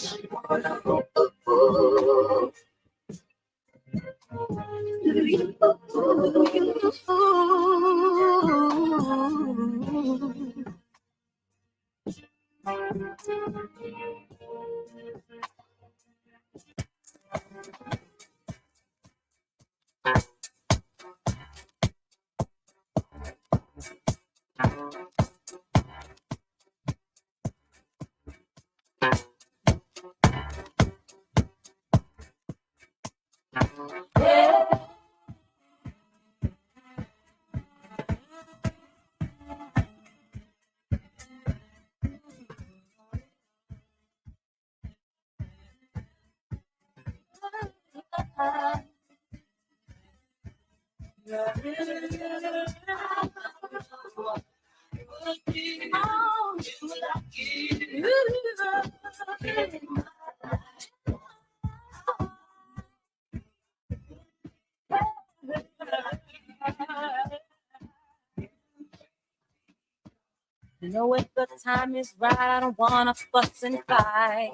You know, if the time is right, I don't wanna fuss and fight.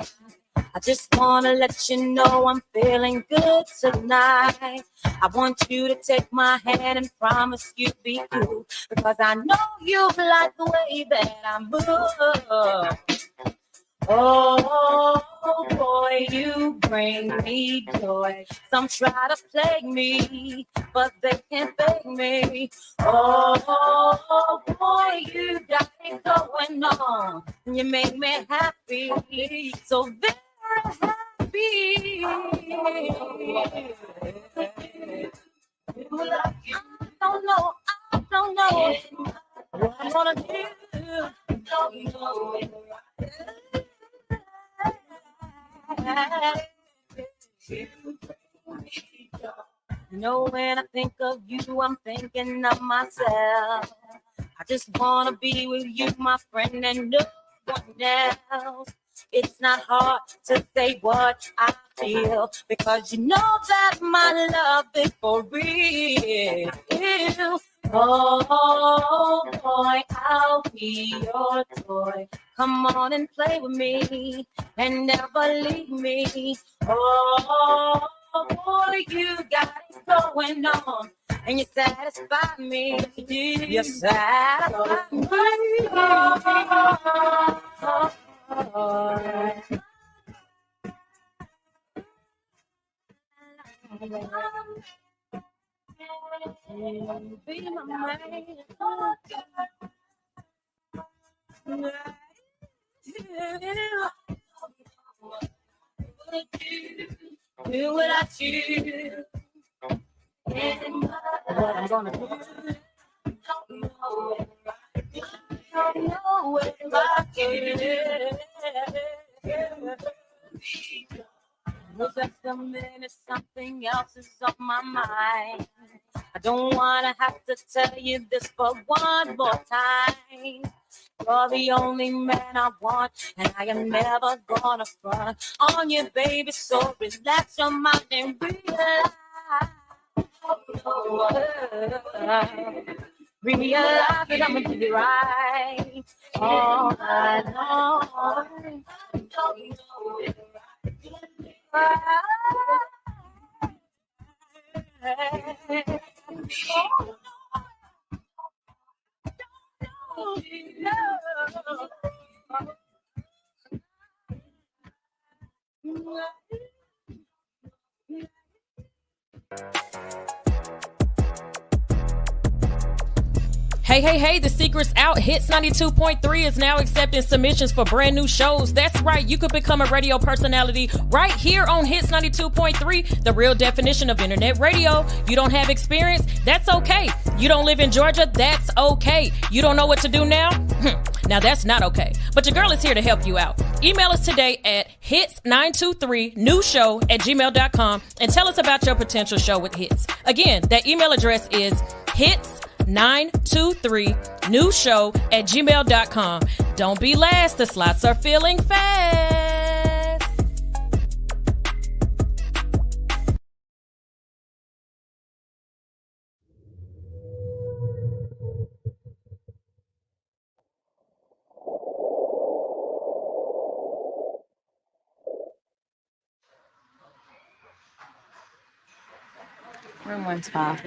I just wanna let you know I'm feeling good tonight. I want you to take my hand and promise you'll be cool, because I know you like the way that I move. Oh boy, you bring me joy. Some try to plague me, but they can't fake me. Oh boy, you got it going on. You make me happy, so very happy. I don't know what I'm gonna do. You know, when I think of you, I'm thinking of myself. I just wanna be with you, my friend, and no one else. It's not hard to say what I feel, because you know that my love is for real. Oh boy, I'll be your toy. Come on and play with me and never leave me. Oh boy, you got it going on. and you satisfy me. You satisfy me. Be my man. Do what I choose. What I'm gonna do. Don't know what I can. Was just a minute, something else is on my mind. I don't wanna have to tell you this for one more time. You're the only man I want, and I am never gonna front on you, baby. So relax your mind and realize that I'ma do it right all night long. Hey, the secret's out. Hits 92.3 is now accepting submissions for brand new shows. That's right, you could become a radio personality right here on Hits 92.3, the real definition of internet radio. You don't have experience? That's okay. You don't live in Georgia? That's okay. You don't know what to do now? Now that's not okay. But your girl is here to help you out. Email us today at hits923newshow@gmail.com and tell us about your potential show with Hits. Again, that email address is hits923newshow@gmail.com. Don't be last. The slots are filling fast. Room 112.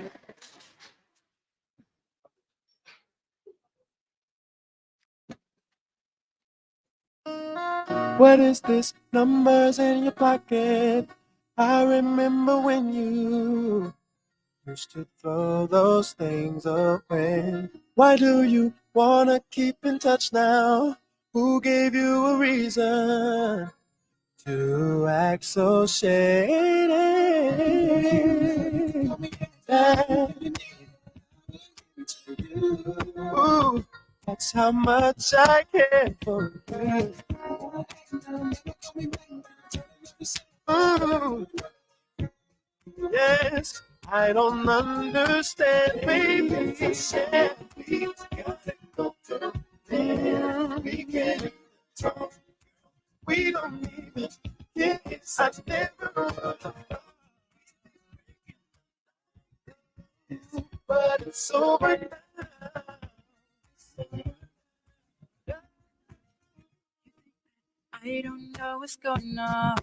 What is this? Numbers in your pocket. I remember when you used to throw those things away. Why do you wanna keep in touch now? Who gave you a reason to act so shady? Ooh, that's how much I care for you. Ooh, yes, I don't understand, baby. Yeah, we gotta go to there. We can't talk. We don't even kiss. I never would. But it's over now. I don't know what's going on,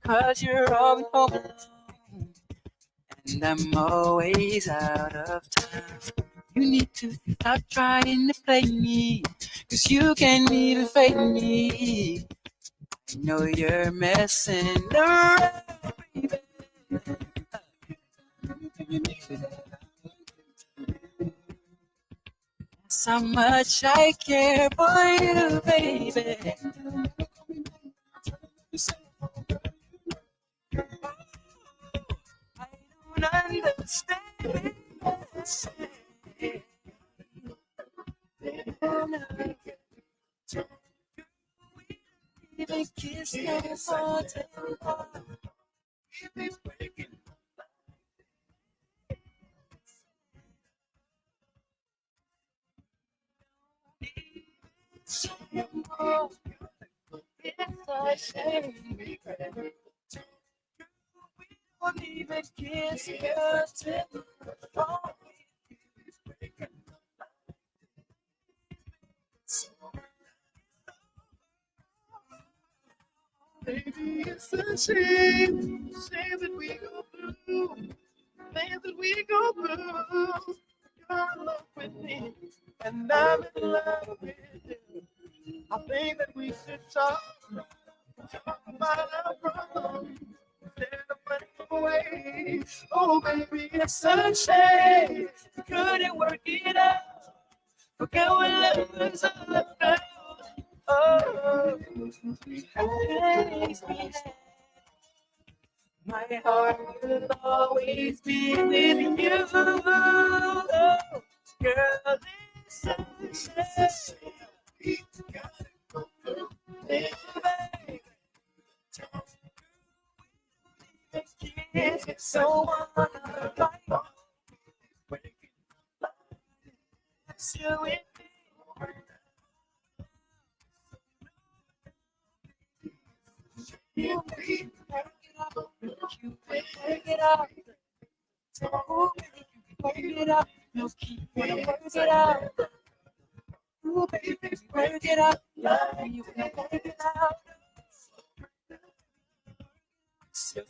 'cause you're always home alone, and I'm always out of time. You need to stop trying to play me, 'cause you can't even fake me. I know you're messing around, baby. That's how much I care for you, baby. I don't understand. Even kiss no more. It's a shame. We won't even kiss your tip. Baby, it's a shame that we go through things that we go through. You're in love with me, and I'm in love with you. I think that we should talk about our problems instead of running away. Oh, baby, it's sunshine. We couldn't work it out. Forget what love is all about. Oh, my heart will always be with you. Oh, girl, it's sunshine. It's so wonderful. It's you and me. You break it up. Oh, break it up. You keep work it out. Oh, baby, break it up. Yeah, you can work it out. So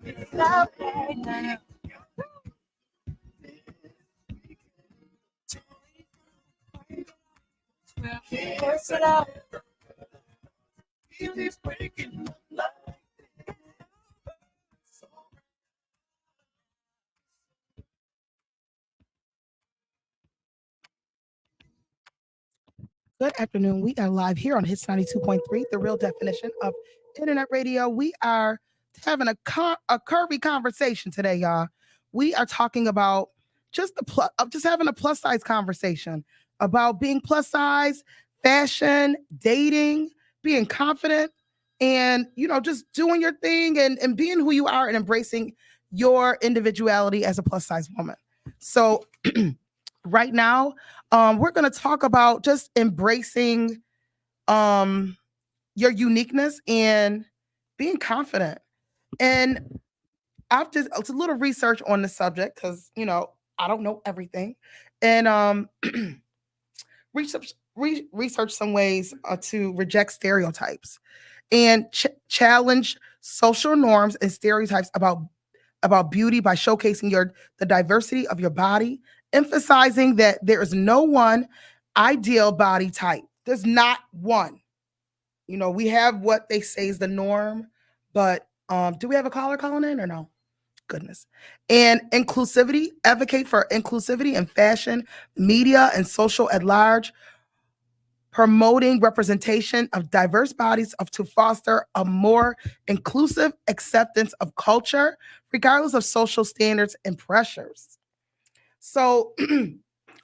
it's out right now. Work it out. It's breaking life. Good afternoon. We are live here on Hits 92.3, the real definition of internet radio. We are having a curvy conversation today, y'all. We are talking about just having a plus size conversation about being plus size, fashion, dating, being confident, and just doing your thing and being who you are and embracing your individuality as a plus size woman. So right now, we're going to talk about just embracing your uniqueness and being confident. And I've just it's a little research on the subject because I don't know everything, and research some ways to reject stereotypes and challenge social norms and stereotypes about beauty by showcasing the diversity of your body, emphasizing that there is no one ideal body type. There's not one. We have what they say is the norm, but do we have a caller calling in or no? Goodness. And inclusivity, advocate for inclusivity in fashion, media, and social at large, promoting representation of diverse bodies to foster a more inclusive acceptance of culture, regardless of social standards and pressures. So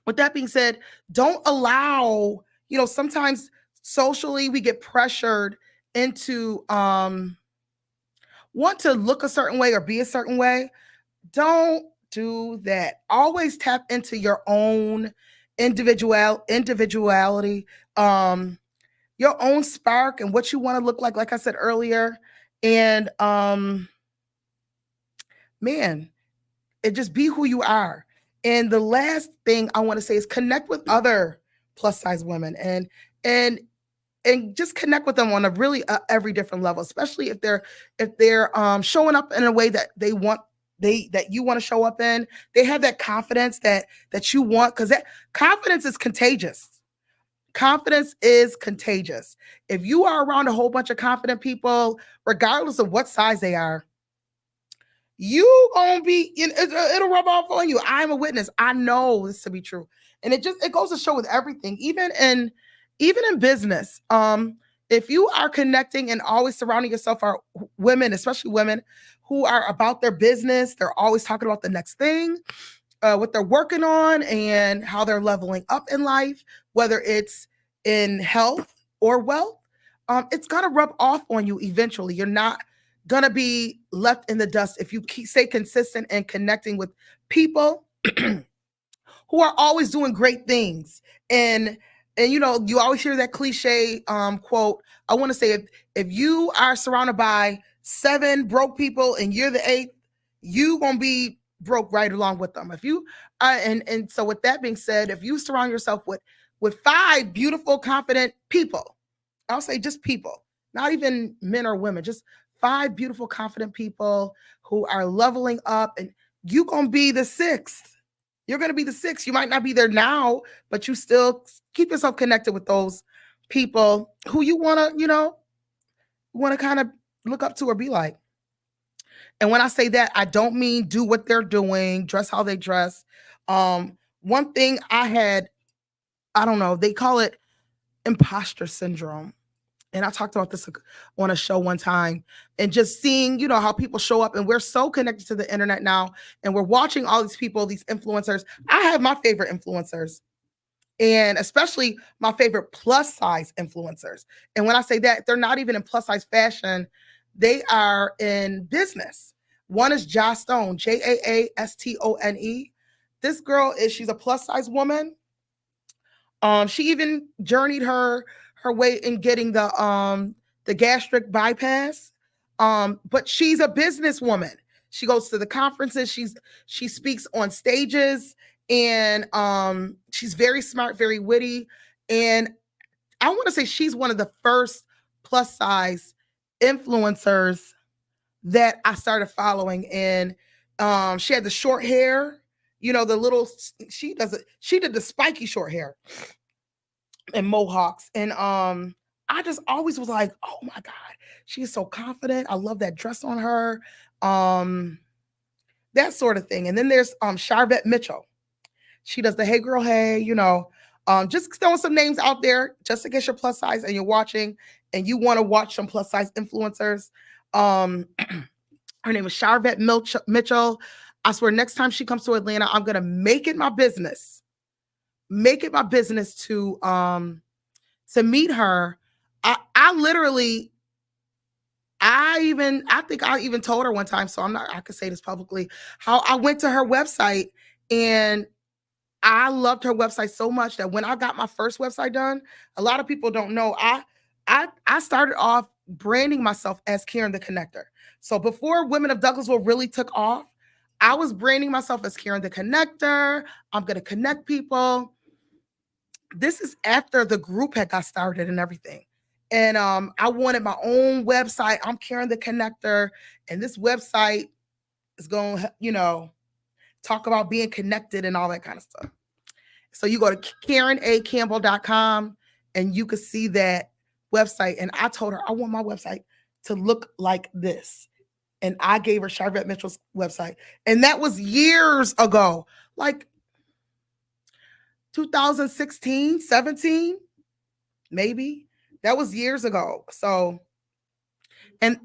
with that being said, don't allow, sometimes socially we get pressured into want to look a certain way or be a certain way. Don't do that. Always tap into your own individuality, your own spark and what you want to look like I said earlier. And just be who you are. And the last thing I want to say is connect with other plus size women and just connect with them on a really every different level, especially if they're showing up in a way that you want to show up in. They have that confidence that you want, because that confidence is contagious. Confidence is contagious. If you are around a whole bunch of confident people, regardless of what size they are, you gonna be it'll rub off on you. I'm a witness. I know this to be true. And it goes to show with everything, even in business. If you are connecting and always surrounding yourself are women, especially women who are about their business, they're always talking about the next thing, what they're working on and how they're leveling up in life, whether it's in health or wealth, it's gonna rub off on you eventually. You're not gonna be left in the dust if you stay consistent and connecting with people who are always doing great things. And you always hear that cliche quote. I want to say if you are surrounded by 7 broke people and you're the 8th, you gonna be broke right along with them. If you and so with that being said, if you surround yourself with 5 beautiful, confident people, I'll say just people, not even men or women, just 5 beautiful, confident people who are leveling up, and you're going to be the 6th. You're going to be the 6th. You might not be there now, but you still keep yourself connected with those people who you want to kind of look up to or be like. And when I say that, I don't mean do what they're doing, dress how they dress. One thing I don't know, they call it imposter syndrome. And I talked about this on a show one time, and just seeing, how people show up, and we're so connected to the internet now, and we're watching all these people, these influencers. I have my favorite influencers, and especially my favorite plus size influencers. And when I say that, they're not even in plus size fashion. They are in business. One is Jaastone, Jaastone. This girl she's a plus size woman. She even journeyed her way in getting the gastric bypass. But she's a businesswoman. She goes to the conferences. She speaks on stages, and she's very smart, very witty. And I want to say she's one of the first plus size influencers that I started following. And she had the short hair, the little, she did the spiky short hair and mohawks. And I just always was like, oh my God, she is so confident. I love that dress on her. That sort of thing. And then there's Charvette Mitchell. She does the Hey Girl Hey, just throwing some names out there just in case you're plus size and you're watching and you want to watch some plus size influencers. Her name is Charvette Mitchell. I swear next time she comes to Atlanta, I'm going to make it my business to meet her. I think I even told her one time, so I could say this publicly, how I went to her website, and I loved her website so much that when I got my first website done, a lot of people don't know, I started off branding myself as Karen the Connector. So before Women of Douglasville really took off, I was branding myself as Karen the Connector. I'm going to connect people. This is after the group had got started and everything. And I wanted my own website. I'm Karen the Connector. And this website is going to, talk about being connected and all that kind of stuff. So you go to KarenACampbell.com and you can see that website. And I told her, I want my website to look like this. And I gave her Charvette Mitchell's website. And that was years ago, like 2016, 17, maybe. That was years ago. So, and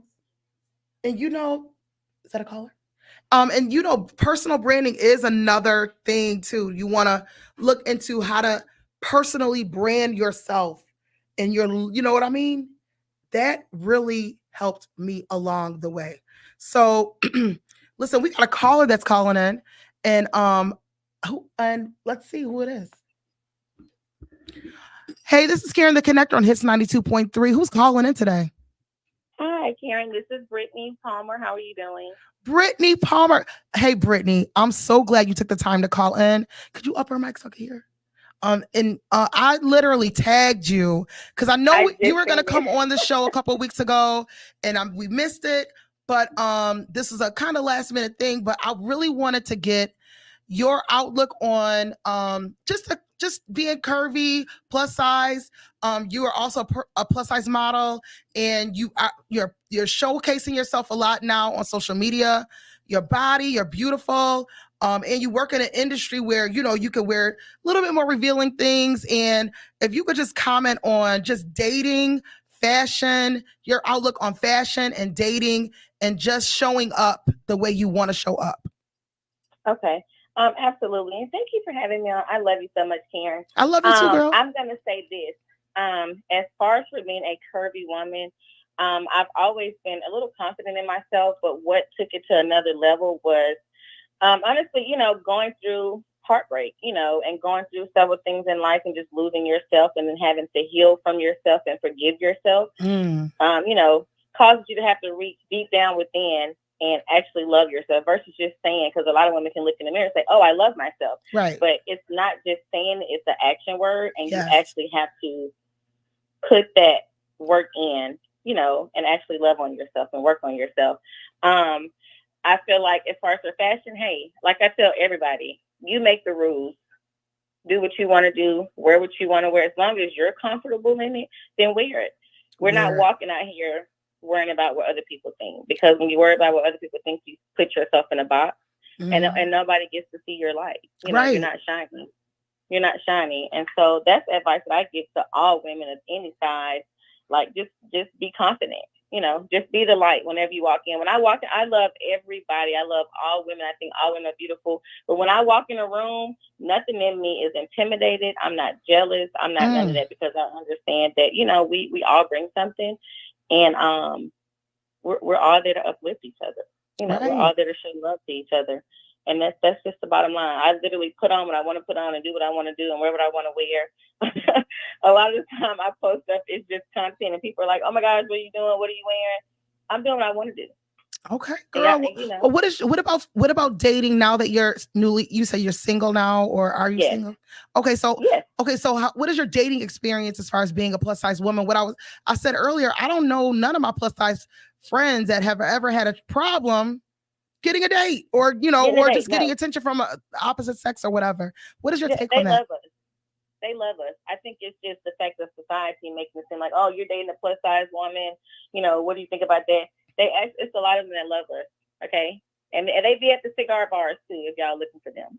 is that a caller? And personal branding is another thing too. You want to look into how to personally brand yourself, and you know what I mean? That really helped me along the way. So listen, we got a caller that's calling in, and let's see who it is. Hey, this is Karen the Connector on Hits 92.3. Who's calling in today? Hi, Karen. This is Brittany Palmer. How are you doing? Brittany Palmer. Hey, Brittany, I'm so glad you took the time to call in. Could you up her mic so I can hear? And I literally tagged you because I know you were going to come on the show a couple of weeks ago, and we missed it. But this is a kind of last minute thing. But I really wanted to get your outlook on just being curvy, plus size. You are also a plus size model, and you're showcasing yourself a lot now on social media. Your body, you're beautiful, and you work in an industry where you can wear a little bit more revealing things. And if you could just comment on just dating, fashion, your outlook on fashion and dating, and just showing up the way you want to show up. Okay. Absolutely. And thank you for having me on. I love you so much, Karen. I love you too, girl. I'm going to say this. As far as for being a curvy woman, I've always been a little confident in myself, but what took it to another level was honestly, going through heartbreak, and going through several things in life and just losing yourself and then having to heal from yourself and forgive yourself, causes you to have to reach deep down within and actually love yourself versus just saying, because a lot of women can look in the mirror and say, oh, I love myself. Right. But it's not just saying, it's an action word, and you actually have to put that work in and actually love on yourself and work on yourself. I feel like as far as for fashion, hey, like I tell everybody, you make the rules. Do what you want to do, wear what you want to wear. As long as you're comfortable in it, then wear it. We're not walking out here worrying about what other people think, because when you worry about what other people think, you put yourself in a box, and nobody gets to see your light. You're not shining. You're not shiny. And so that's advice that I give to all women of any size. Like, just be confident. Just be the light whenever you walk in. When I walk in, I love everybody. I love all women. I think all women are beautiful. But when I walk in a room, nothing in me is intimidated. I'm not jealous. I'm not none of that, because I understand that, we all bring something, and we're all there to uplift each other. We're all there to show love to each other. And that's just the bottom line. I literally put on what I want to put on and do what I want to do and wear what I want to wear. A lot of the time I post stuff, it's just content, and people are like, "Oh my gosh, what are you doing? What are you wearing?" I'm doing what I want to do. Okay, girl. Well, what about dating now that you say you're single now, or are you single? Okay, so what is your dating experience as far as being a plus size woman? I said earlier, I don't know none of my plus size friends that have ever had a problem getting a date, or just getting attention from a opposite sex or whatever. What is your take on that? They love us. I think it's just the fact of society making it seem like, oh, you're dating a plus size woman. What do you think about that? It's a lot of them that love us. Okay. And they be at the cigar bars too, if y'all looking for them.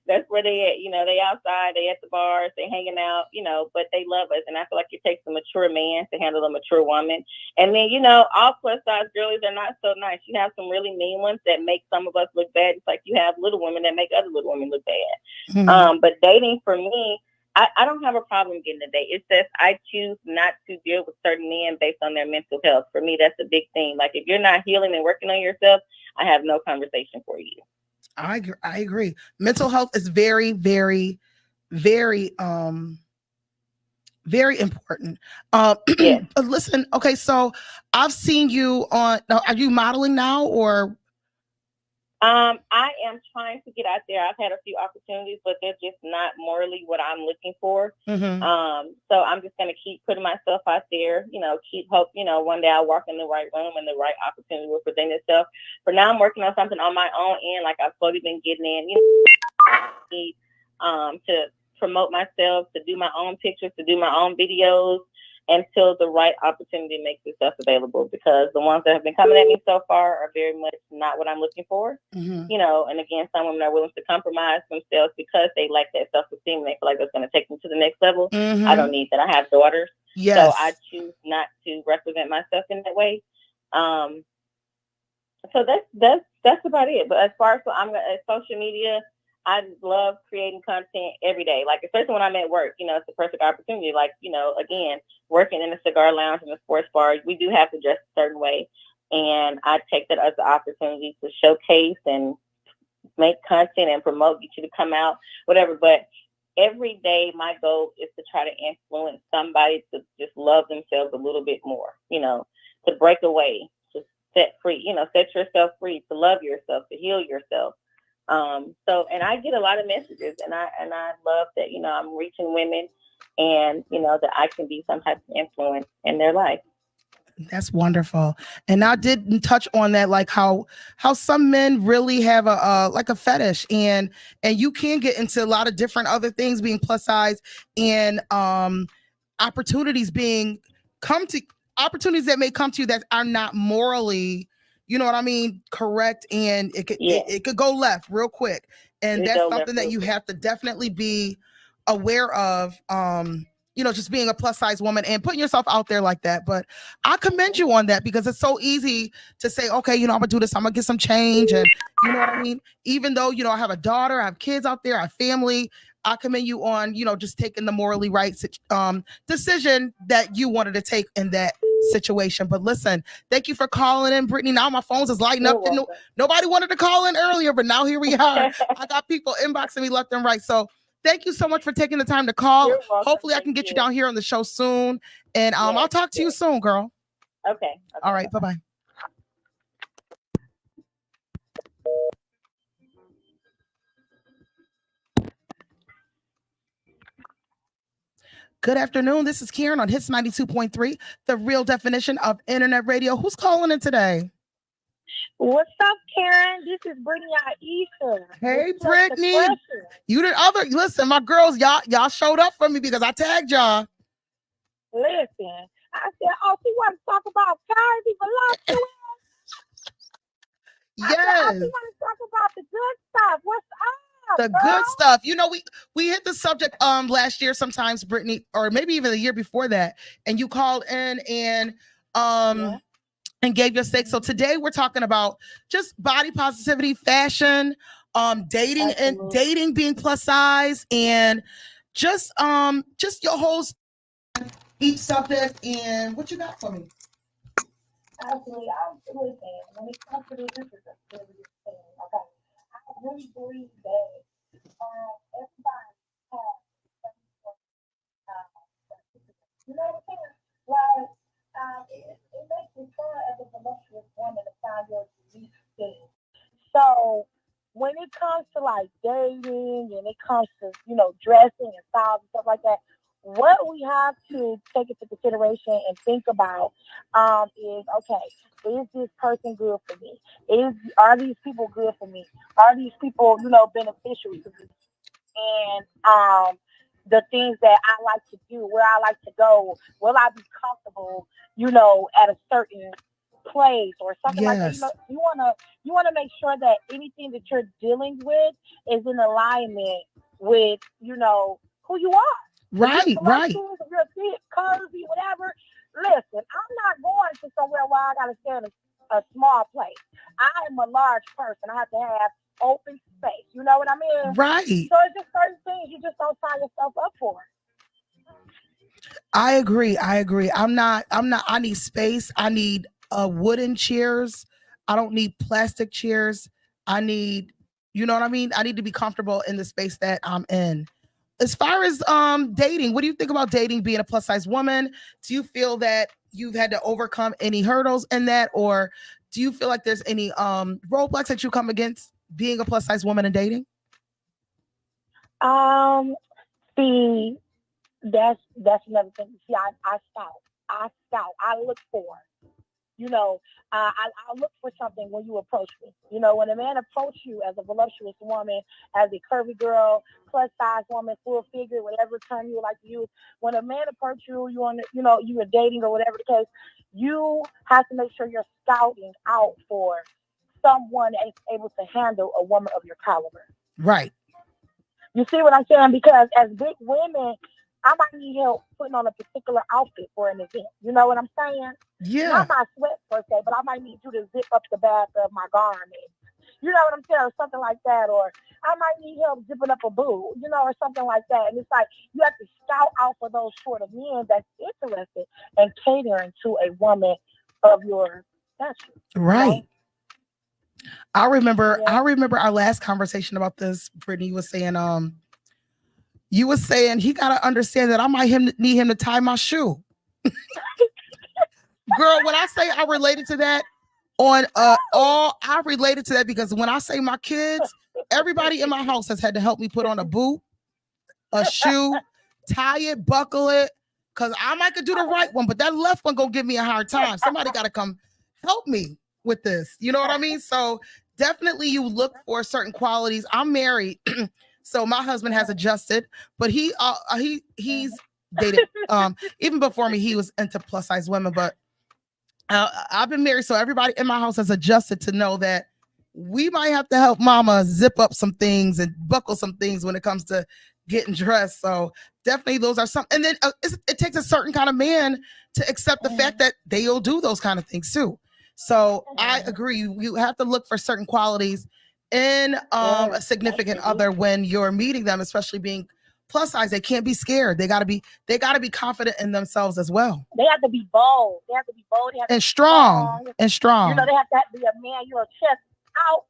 That's where they at. They outside, they at the bars, they hanging out, but they love us. And I feel like it takes a mature man to handle a mature woman. And then, all plus size girlies are not so nice. You have some really mean ones that make some of us look bad. It's like you have little women that make other little women look bad. But dating for me, I don't have a problem getting a date. It's just I choose not to deal with certain men based on their mental health. For me, that's a big thing. Like, if you're not healing and working on yourself, I have no conversation for you. I agree. Mental health is very, very, very, very important. Listen, okay, so I've seen you on. Are you modeling now, or? I am trying to get out there. I've had a few opportunities, but they're just not morally what I'm looking for. So I'm just going to keep putting myself out there, keep hope, one day I'll walk in the right room and the right opportunity will present itself. For now, I'm working on something on my own end. Like, I've slowly been getting in, to promote myself, to do my own pictures, to do my own videos, until the right opportunity makes itself available, because the ones that have been coming at me so far are very much not what I'm looking for. And again, some women are willing to compromise themselves because they like that self-esteem and they feel like that's going to take them to the next level. I don't need that. I have daughters. So I choose not to represent myself in that way. So that's about it. But as far as social media, I love creating content every day. Like, especially when I'm at work, it's the perfect opportunity. Like, again, working in a cigar lounge and a sports bar, we do have to dress a certain way. And I take that as an opportunity to showcase and make content and promote, get you to come out, whatever. But every day, my goal is to try to influence somebody to just love themselves a little bit more, to break away, to set free, set yourself free, to love yourself, to heal yourself. And I get a lot of messages, and I love that, I'm reaching women, and, that I can be some type of influence in their life. That's wonderful. And I did touch on that, like how some men really have a fetish, and you can get into a lot of different other things being plus size, and opportunities that may come to you that are not morally, correct, and it could go left real quick. And that's something that you have to definitely be aware of. Just being a plus size woman and putting yourself out there like that. But I commend you on that, because it's so easy to say, okay, I'm gonna do this, I'm gonna get some change, and you know what I mean? Even though, I have a daughter, I have kids out there, I have family, I commend you on, just taking the morally right decision that you wanted to take in that situation. But listen, thank you for calling in, Brittany. Now my phones is lighting up. Nobody wanted to call in earlier, but now here we are. I got people inboxing me left and right. So thank you so much for taking the time to call. Hopefully I can get you down here on the show soon. And I'll talk to you soon, girl. Okay. All right. Bye-bye. Good afternoon. This is Karen on Hits 92.3, the real definition of internet radio. Who's calling in today? What's up, Karen? This is Brittany Aisha. Hey, Brittany. You the other. Listen, my girls, y'all showed up for me because I tagged y'all. Listen, I said, oh, she wants to talk about Cardi Velocity. Yes. I want to talk about the good stuff. What's up? The girl? good stuff. You know, we hit the subject last year sometimes, Brittany, or maybe even the year before that, and you called in and and gave your stake. So today we're talking about just body positivity, fashion, dating and dating being plus size, and just your whole each subject. And what you got for me? Absolutely. Listen, when it comes to this is a serious thing. Okay. I really believe that everybody has you know what I'm saying? Like, it makes me fun as a voluptuous woman to find your unique thing. So when it comes to like dating and it comes to, you know, dressing and styles and stuff like that, what we have to take into consideration and think about is, okay, is this person good for me? Are these people good for me? Are these people, you know, beneficial to me? And the things that I like to do, where I like to go, will I be comfortable, you know, at a certain place or something like that? You know, you wanna make sure that anything that you're dealing with is in alignment with, you know, who you are. Right. If you're fit, curvy, whatever. Listen, I'm not going to somewhere where I gotta stay in a small place. I am a large person. I have to have open space. You know what I mean? Right. So it's just certain things you just don't sign yourself up for. I agree. I need space. I need wooden chairs. I don't need plastic chairs. I need, you know what I mean? I need to be comfortable in the space that I'm in. As far as dating, what do you think about dating being a plus size woman? Do you feel that you've had to overcome any hurdles in that, or do you feel like there's any roadblocks that you come against being a plus size woman and dating? See, that's another thing. See, I scout. I look for. You know, I look for something when you approach me. You know, when a man approach you as a voluptuous woman, as a curvy girl, plus size woman, full figure, whatever term you would like to use, when a man approach you, you are dating or whatever the case, you have to make sure you're scouting out for someone that is able to handle a woman of your caliber. Right. You see what I'm saying? Because as big women, I might need help putting on a particular outfit for an event. You know what I'm saying? Yeah. Not my sweats per se, but I might need you to zip up the back of my garment. You know what I'm saying? Or something like that. Or I might need help zipping up a boob, you know, or something like that. And it's like you have to scout out for those sort of men that's interested in catering to a woman of your stature. Right. You know? I remember our last conversation about this. Brittany was saying, you were saying he gotta understand that I might need him to tie my shoe. Girl, when I say I related to that I related to that because when I say my kids, everybody in my house has had to help me put on a boot, a shoe, tie it, buckle it, because I might could do the right one, but that left one gonna give me a hard time. Somebody gotta come help me with this. You know what I mean? So definitely you look for certain qualities. I'm married. So my husband has adjusted, but he's dated even before me. He was into plus size women, but I've been married, so everybody in my house has adjusted to know that we might have to help mama zip up some things and buckle some things when it comes to getting dressed. So definitely those are some, and then it takes a certain kind of man to accept the fact that they'll do those kind of things too. So I agree. You have to look for certain qualities in a significant other when you're meeting them, especially being plus size. They can't be scared. They gotta be confident in themselves as well. They have to be bold. They have to be bold. They have to and strong. And strong. You know, they have to be a man. You're chest out,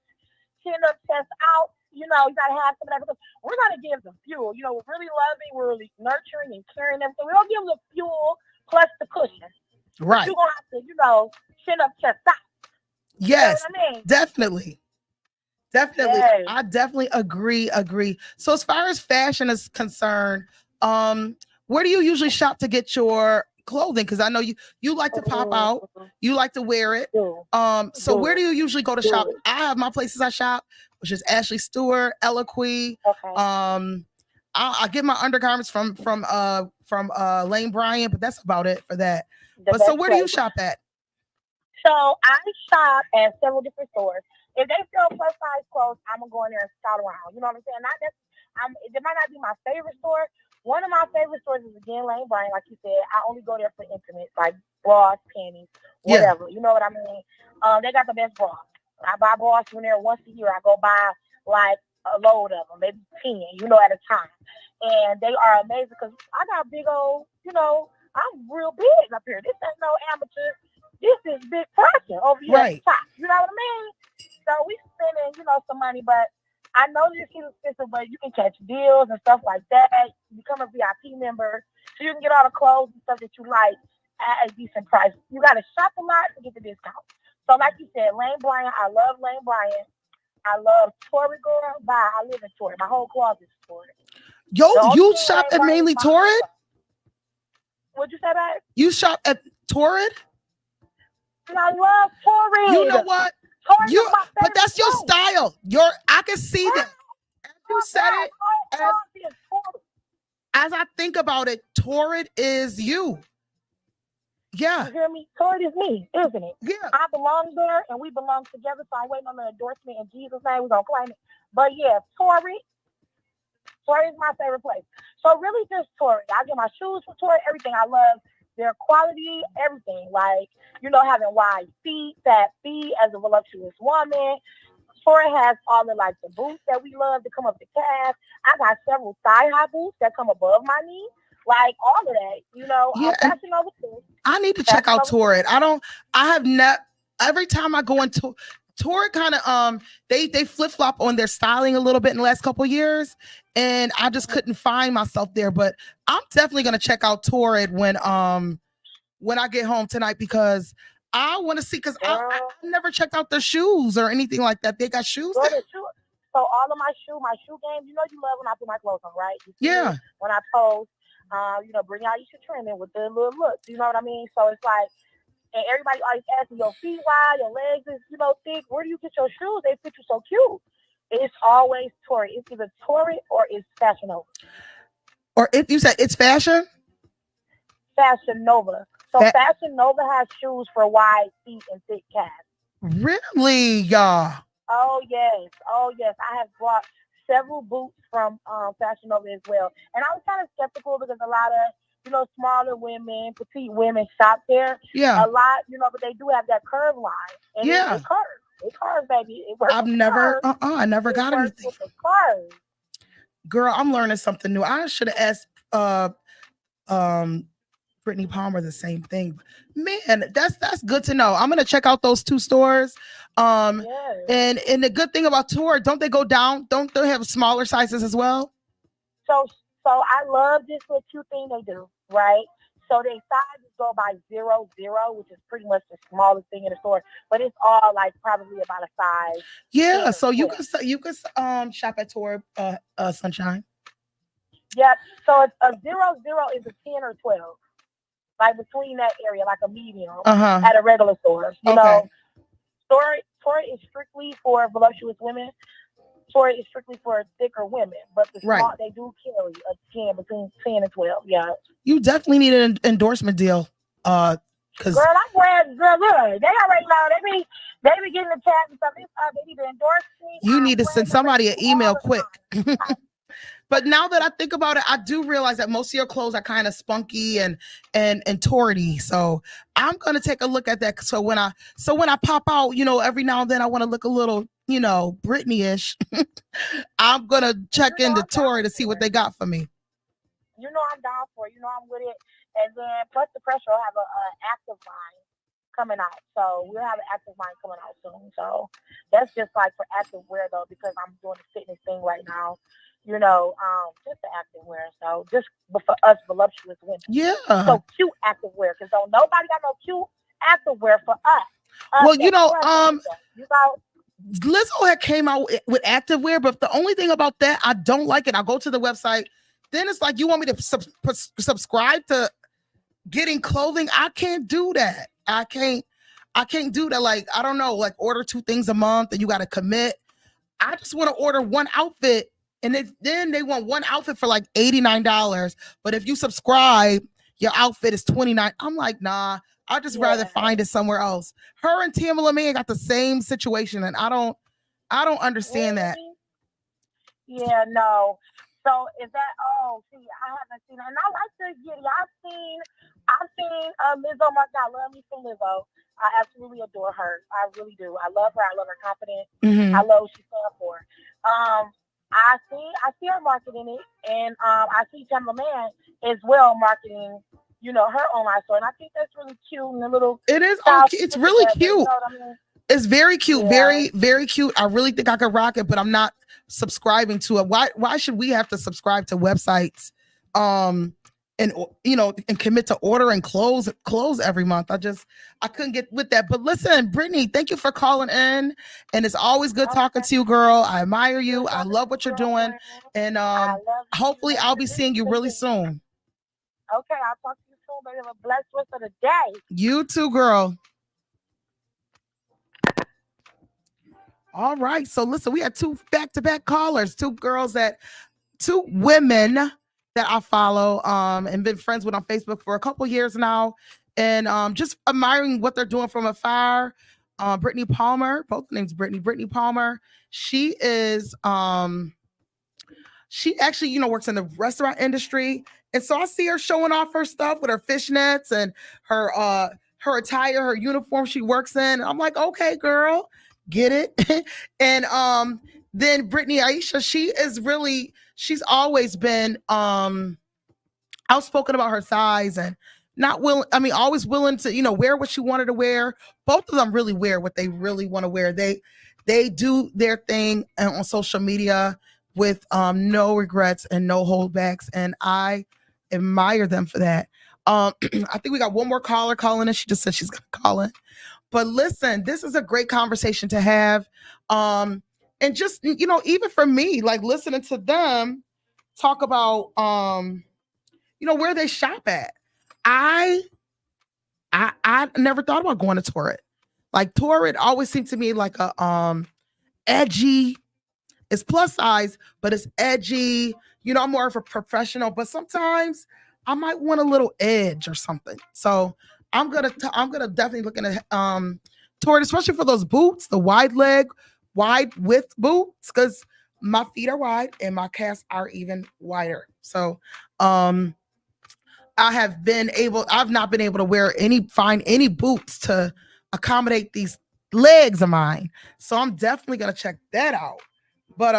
chin up, chest out. You know, you gotta have some of that. We're gonna give them fuel. You know, we're really loving, we're really nurturing and caring everything. We don't give them the fuel plus the cushion. Right. You're gonna have to, you know, chin up, chest out. Yes, you know what I mean? Definitely. Yes. I definitely agree. So as far as fashion is concerned, where do you usually shop to get your clothing? Because I know you like to pop out, you like to wear it. So where do you usually go to shop? I have my places I shop, which is Ashley Stewart, Eloquy. I get my undergarments from Lane Bryant, but that's about it for that. But so where do you shop at? So I shop at several different stores. If they sell plus size clothes, I'm gonna go in there and scout around. You know what I'm saying? It might not be my favorite store. One of my favorite stores is again Lane Bryant, like you said. I only go there for intimates, like bras, panties, whatever. You know what I mean? They got the best bras. I buy bras from there once a year. I go buy like a load of them, maybe 10, at a time. And they are amazing because I got big old, I'm real big up here. This ain't no amateur. This is big person over here at the top. You know what I mean? So we spending, some money, but I know this is expensive, but you can catch deals and stuff like that. Become a VIP member so you can get all the clothes and stuff that you like at a decent price. You got to shop a lot to get the discount. So like you said, Lane Bryant, I love Lane Bryant. I love Torrid, girl. Bye. I live in Torrid. My whole closet is Torrid. Yo, you shop at mainly Torrid? What'd you say, babe? You shop at Torrid? I love Torrid. You know what? But that's your style. I can see that. As you said it, as I think about it, Torrid is you. Yeah. You hear me? Torrid is me, isn't it? Yeah. I belong there and we belong together. So I'm waiting on the endorsement in Jesus' name. We're gonna claim it. But yeah, Torrid is my favorite place. So really just Torrid. I get my shoes from Torrid, everything. I love their quality, everything. Like, having wide feet, fat feet as a voluptuous woman. Torrid has all the the boots that we love to come up the calf. I got several thigh-high boots that come above my knee. Like all of that, Yeah, fashion over too. I need to check out Torrid. Every time I go into Torrid kind of they flip-flop on their styling a little bit in the last couple of years, and I just couldn't find myself there. But I'm definitely gonna check out Torrid when I get home tonight because I want to see, because I never checked out their shoes or anything like that. They got shoes there? So all of my shoe game, you love when I put my clothes on, right? Yeah. When I post, bring out your trimming with the little looks. You know what I mean? So it's like, and everybody always asking your feet wide, your legs is, thick. Where do you get your shoes? They fit you so cute. It's always Torrid. It's either Torrid or it's Fashion Nova. Or if you said it's fashion? Fashion Nova. So Fashion Nova has shoes for wide feet and thick calves. Really, y'all? Oh yes. I have bought several boots from Fashion Nova as well. And I was kind of skeptical because a lot of, smaller women, petite women shop there. Yeah. A lot, but they do have that curve line. And it curves. It curves, baby. It works. I never got anything. With the curves. Girl, I'm learning something new. I should have asked Brittany Palmer the same thing. Man, that's good to know. I'm gonna check out those two stores. And the good thing about Torrid, don't they go down? Don't they have smaller sizes as well? So I love this little cute thing they do, right? So their sizes go by 0, which is pretty much the smallest thing in the store, but it's all like probably about a size. Yeah, so you can shop at Torrid, Sunshine. Yep. So it's a 0 is a 10 or 12, like between that area, like a medium at a regular store. You know, Torrid is strictly for voluptuous women. Torrid is strictly for thicker women, but the small, they do carry a 10 between 10 and 12. Yeah. You definitely need an endorsement deal. Cause girl, I'm glad. Girl, look, they already know. They be getting the chat and stuff. They need to endorse me. You need to send somebody an email quick. But now that I think about it, I do realize that most of your clothes are kind of spunky and torridy. So I'm gonna take a look at that. So when I pop out, every now and then I want to look a little, Britney-ish. I'm gonna check into Torrid to see what they got for me. I'm down for it. I'm with it. And then plus the pressure will have an active line coming out. So we'll have an active line coming out soon. So that's just like for active wear though, because I'm doing the fitness thing right now. Just the active wear. So just for us voluptuous women. Yeah. So cute active wear, because don't nobody got no cute active wear for us. Well, Lizzo had came out with active wear, but the only thing about that, I don't like it. I go to the website then it's like you want me to subscribe to getting clothing. I can't do that. I can't do that. Like, I don't know, like order 2 things a month and you got to commit. I just want to order one outfit, and then they want one outfit for like $89. But if you subscribe, your outfit is $29. I'm like, nah, I'd just rather find it somewhere else. Her and Tamala Mann got the same situation, and I don't understand that. Yeah, no. So is that? Oh, see, I haven't seen her, and I like this Giddy. I've seen Lizzo. I love me some Lizzo. I absolutely adore her. I really do. I love her. I love her confidence. Mm-hmm. I love what she stands for. I see her marketing it, and I see Tamala Mann as well marketing, you know, her online store, and I think that's really cute and a little. It is. It's really cute. You know what I mean? It's very cute, very, very cute. I really think I could rock it, but I'm not subscribing to it. Why should we have to subscribe to websites, and you know, and commit to ordering clothes every month? I couldn't get with that. But listen, Brittany, thank you for calling in, and it's always good talking to you, girl. I admire you. I love what you're doing, and hopefully I'll be seeing you really soon. Okay, I'll talk to you soon, baby. Have a blessed rest of the day. You too, girl. All right. So listen, we had 2 back-to-back callers, 2 women that I follow and been friends with on Facebook for a couple years now, and just admiring what they're doing from afar. Brittany Palmer, both names Brittany Palmer. She is she actually, you know, works in the restaurant industry, and so I see her showing off her stuff with her fishnets and her attire, her uniform she works in. And I'm like, okay, girl, get it. And then Brittany Aisha, she's always been outspoken about her size and always willing to, you know, wear what she wanted to wear. Both of them really wear what they really want to wear. They do their thing on social media with no regrets and no holdbacks, and I admire them for that. I think we got one more caller calling in. She just said she's gonna call in. But listen, this is a great conversation to have. And just, you know, even for me, like listening to them talk about, you know, where they shop at. I never thought about going to Torrid. Like Torrid always seemed to me like a edgy. It's plus size, but it's edgy. You know, I'm more of a professional, but sometimes I might want a little edge or something. So I'm gonna definitely look at Torrid, especially for those boots, the wide width boots, because my feet are wide and my calves are even wider. So I've not been able to find any boots to accommodate these legs of mine. So I'm definitely gonna check that out. But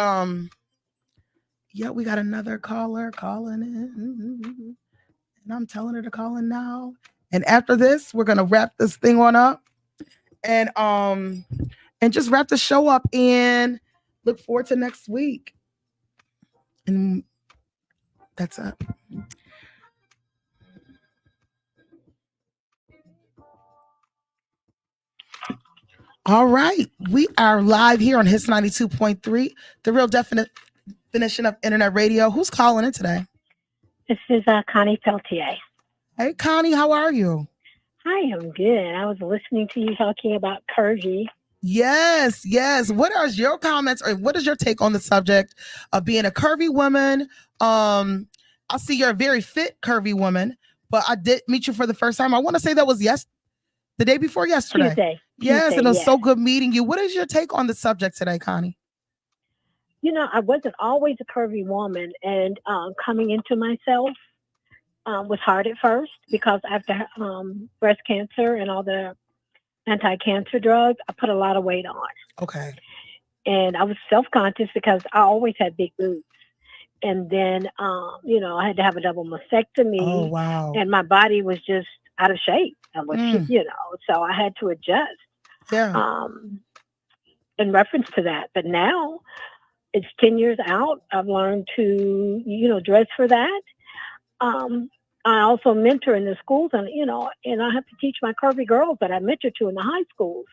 yeah, we got another caller calling in, and I'm telling her to call in now. And after this, we're gonna wrap this thing on up, and just wrap the show up and look forward to next week. And that's it. All right, we are live here on Hits 92.3, the real definition of internet radio. Who's calling in today? This is Connie Peltier. Hey, Connie, how are you? Hi, I'm good. I was listening to you talking about curvy. Yes. What are your comments, or what is your take on the subject of being a curvy woman? I see you're a very fit, curvy woman, but I did meet you for the first time. I want to say that was the day before yesterday. Tuesday. Yes, and it was so good meeting you. What is your take on the subject today, Connie? You know, I wasn't always a curvy woman, and coming into myself was hard at first because after breast cancer and all the anti-cancer drugs, I put a lot of weight on. Okay. And I was self-conscious because I always had big boobs. And then, you know, I had to have a double mastectomy. Oh, wow. And my body was just out of shape. I was, you know, so I had to adjust. Yeah. In reference to that. But now it's 10 years out. I've learned to, you know, dress for that. I also mentor in the schools, and, you know, and I have to teach my curvy girls that I mentor to in the high schools,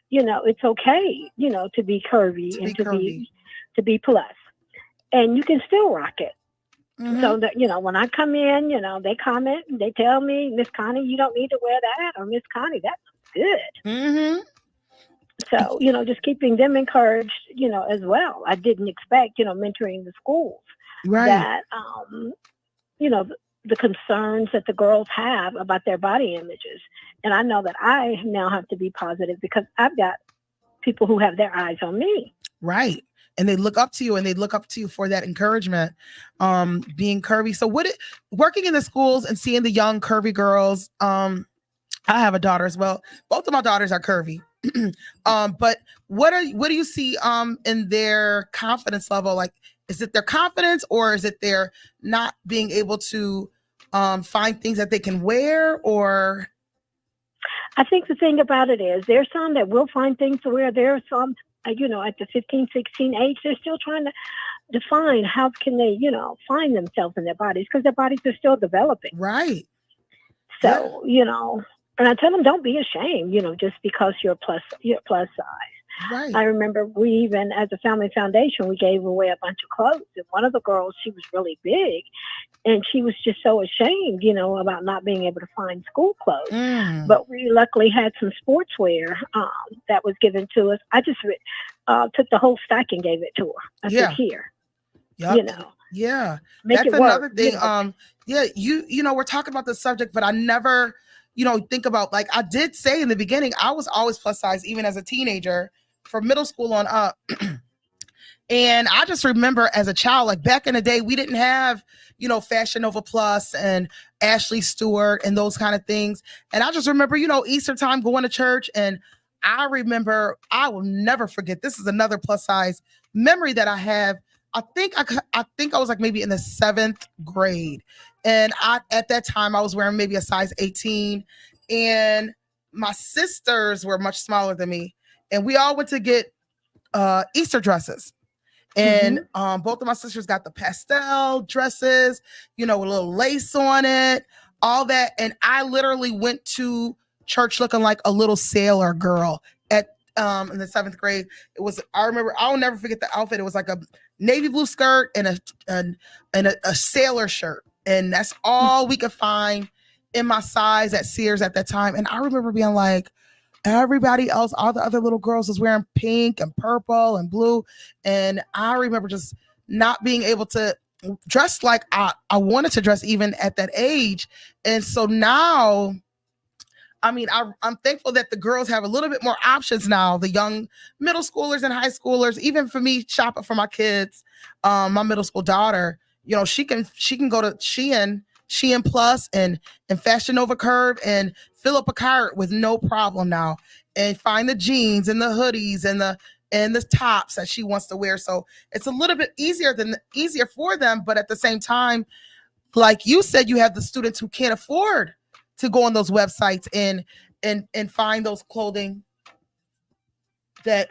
you know, it's okay, you know, to be curvy and to be plus, and you can still rock it. So that, when I come in, they comment, they tell me, Miss Connie, you don't need to wear that, or Miss Connie, that looks good. So, just keeping them encouraged, as well. I didn't expect, mentoring the schools that, the concerns that the girls have about their body images. And I know that I now have to be positive because I've got people who have their eyes on me. Right. And they look up to you, and they look up to you for that encouragement, being curvy. So working in the schools and seeing the young curvy girls, I have a daughter as well. Both of my daughters are curvy. But what do you see in their confidence level? Like, is it their confidence, or is it their not being able to find things that they can wear? Or I think the thing about it is there's some that will find things to wear. There are some, at the 15, 16 age, they're still trying to define how can they, find themselves in their bodies, because their bodies are still developing. Right. So, and I tell them, don't be ashamed, just because you're plus size. Right. I remember we even, as a family foundation, we gave away a bunch of clothes. And one of the girls, she was really big, and she was just so ashamed, about not being able to find school clothes. But we luckily had some sportswear that was given to us. I just took the whole stack and gave it to her. I said, here, Yeah. Make That's it another work, thing. We're talking about this subject, but I never, think about, like I did say in the beginning, I was always plus size, even as a teenager, from middle school on up. And I just remember as a child, like back in the day, we didn't have, Fashion Nova Plus and Ashley Stewart and those kind of things. And I just remember, Easter time going to church. And I remember, I will never forget, this is another plus size memory that I have. I think I was like maybe in the 7th grade. And at that time I was wearing maybe a size 18, and my sisters were much smaller than me. And we all went to get Easter dresses. And both of my sisters got the pastel dresses, with a little lace on it, all that. And I literally went to church looking like a little sailor girl in the 7th grade. I'll never forget the outfit. It was like a navy blue skirt and a sailor shirt. And that's all we could find in my size at Sears at that time. And I remember being like, everybody else, all the other little girls was wearing pink and purple and blue. And I remember just not being able to dress like I wanted to dress even at that age. And so now, I'm thankful that the girls have a little bit more options now. The young middle schoolers and high schoolers, even for me shopping for my kids, my middle school daughter, she can go to Shein Plus and Fashion Nova Curve and fill up a cart with no problem now, and find the jeans and the hoodies and the tops that she wants to wear. So it's a little bit easier for them. But at the same time, like you said, you have the students who can't afford to go on those websites and find those clothing that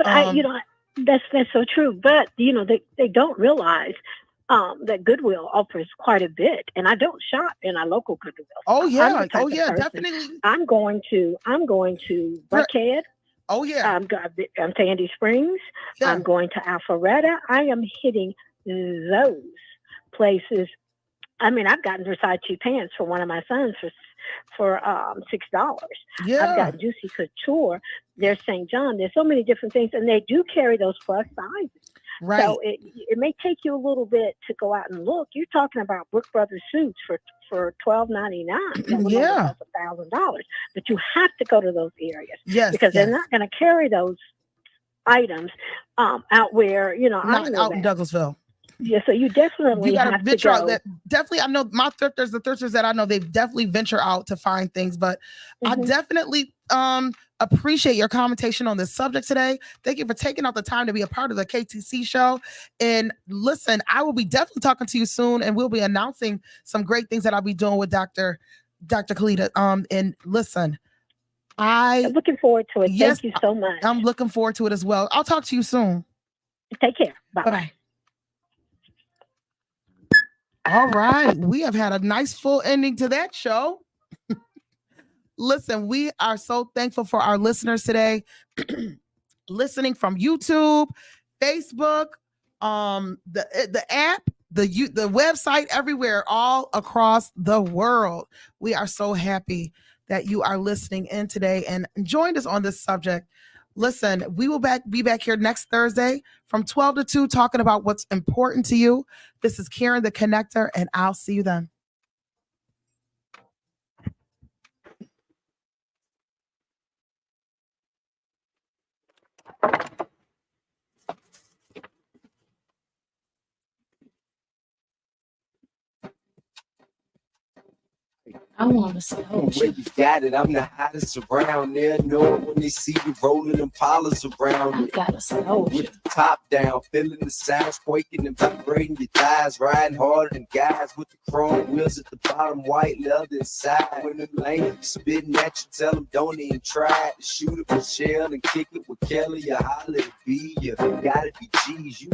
that's so true. But they don't realize that Goodwill offers quite a bit, and I don't shop in our local Goodwill. Oh yeah, definitely. I'm going to Buckhead. Oh yeah. I'm Sandy Springs. Yeah. I'm going to Alpharetta. I am hitting those places. I've gotten Versace pants for one of my sons for $6. Yeah. I've got Juicy Couture. There's St. John. There's so many different things, and they do carry those plus sizes. Right. So it may take you a little bit to go out and look. You're talking about Brook Brothers suits for $12.99. Yeah. $1,000. But you have to go to those areas. Yes. Because they're not going to carry those items out where, not out in Douglasville. Yeah, so you definitely gotta have venture to go. out. Definitely, I know my thrifters, the thrifters that I know, they've definitely venture out to find things. But I definitely appreciate your commentation on this subject today. Thank you for taking out the time to be a part of the KTC show. And listen, I will be definitely talking to you soon, and we'll be announcing some great things that I'll be doing with Dr. Khalida. And listen, I'm looking forward to it. Yes, thank you so much. I'm looking forward to it as well. I'll talk to you soon. Take care. Bye-bye. All right. We have had a nice full ending to that show. Listen, we are so thankful for our listeners today. Listening from YouTube, Facebook, the app, the website, everywhere, all across the world. We are so happy that you are listening in today and joined us on this subject. Listen, we will be back here next Thursday from 12 to 2 talking about what's important to you. This is Karen the Connector, and I'll see you then. I want to say, oh, Where you got it, I'm the hottest around there. Know when they see you rolling them polars around I it. gotta say, oh, With the top down, feeling the sounds quaking and vibrating your thighs, riding harder than guys with the chrome wheels at the bottom, white leather inside. When the lane spitting at you, tell them don't even try to shoot it with Shell and kick it with Kelly. You holler at B, you gotta be G's. You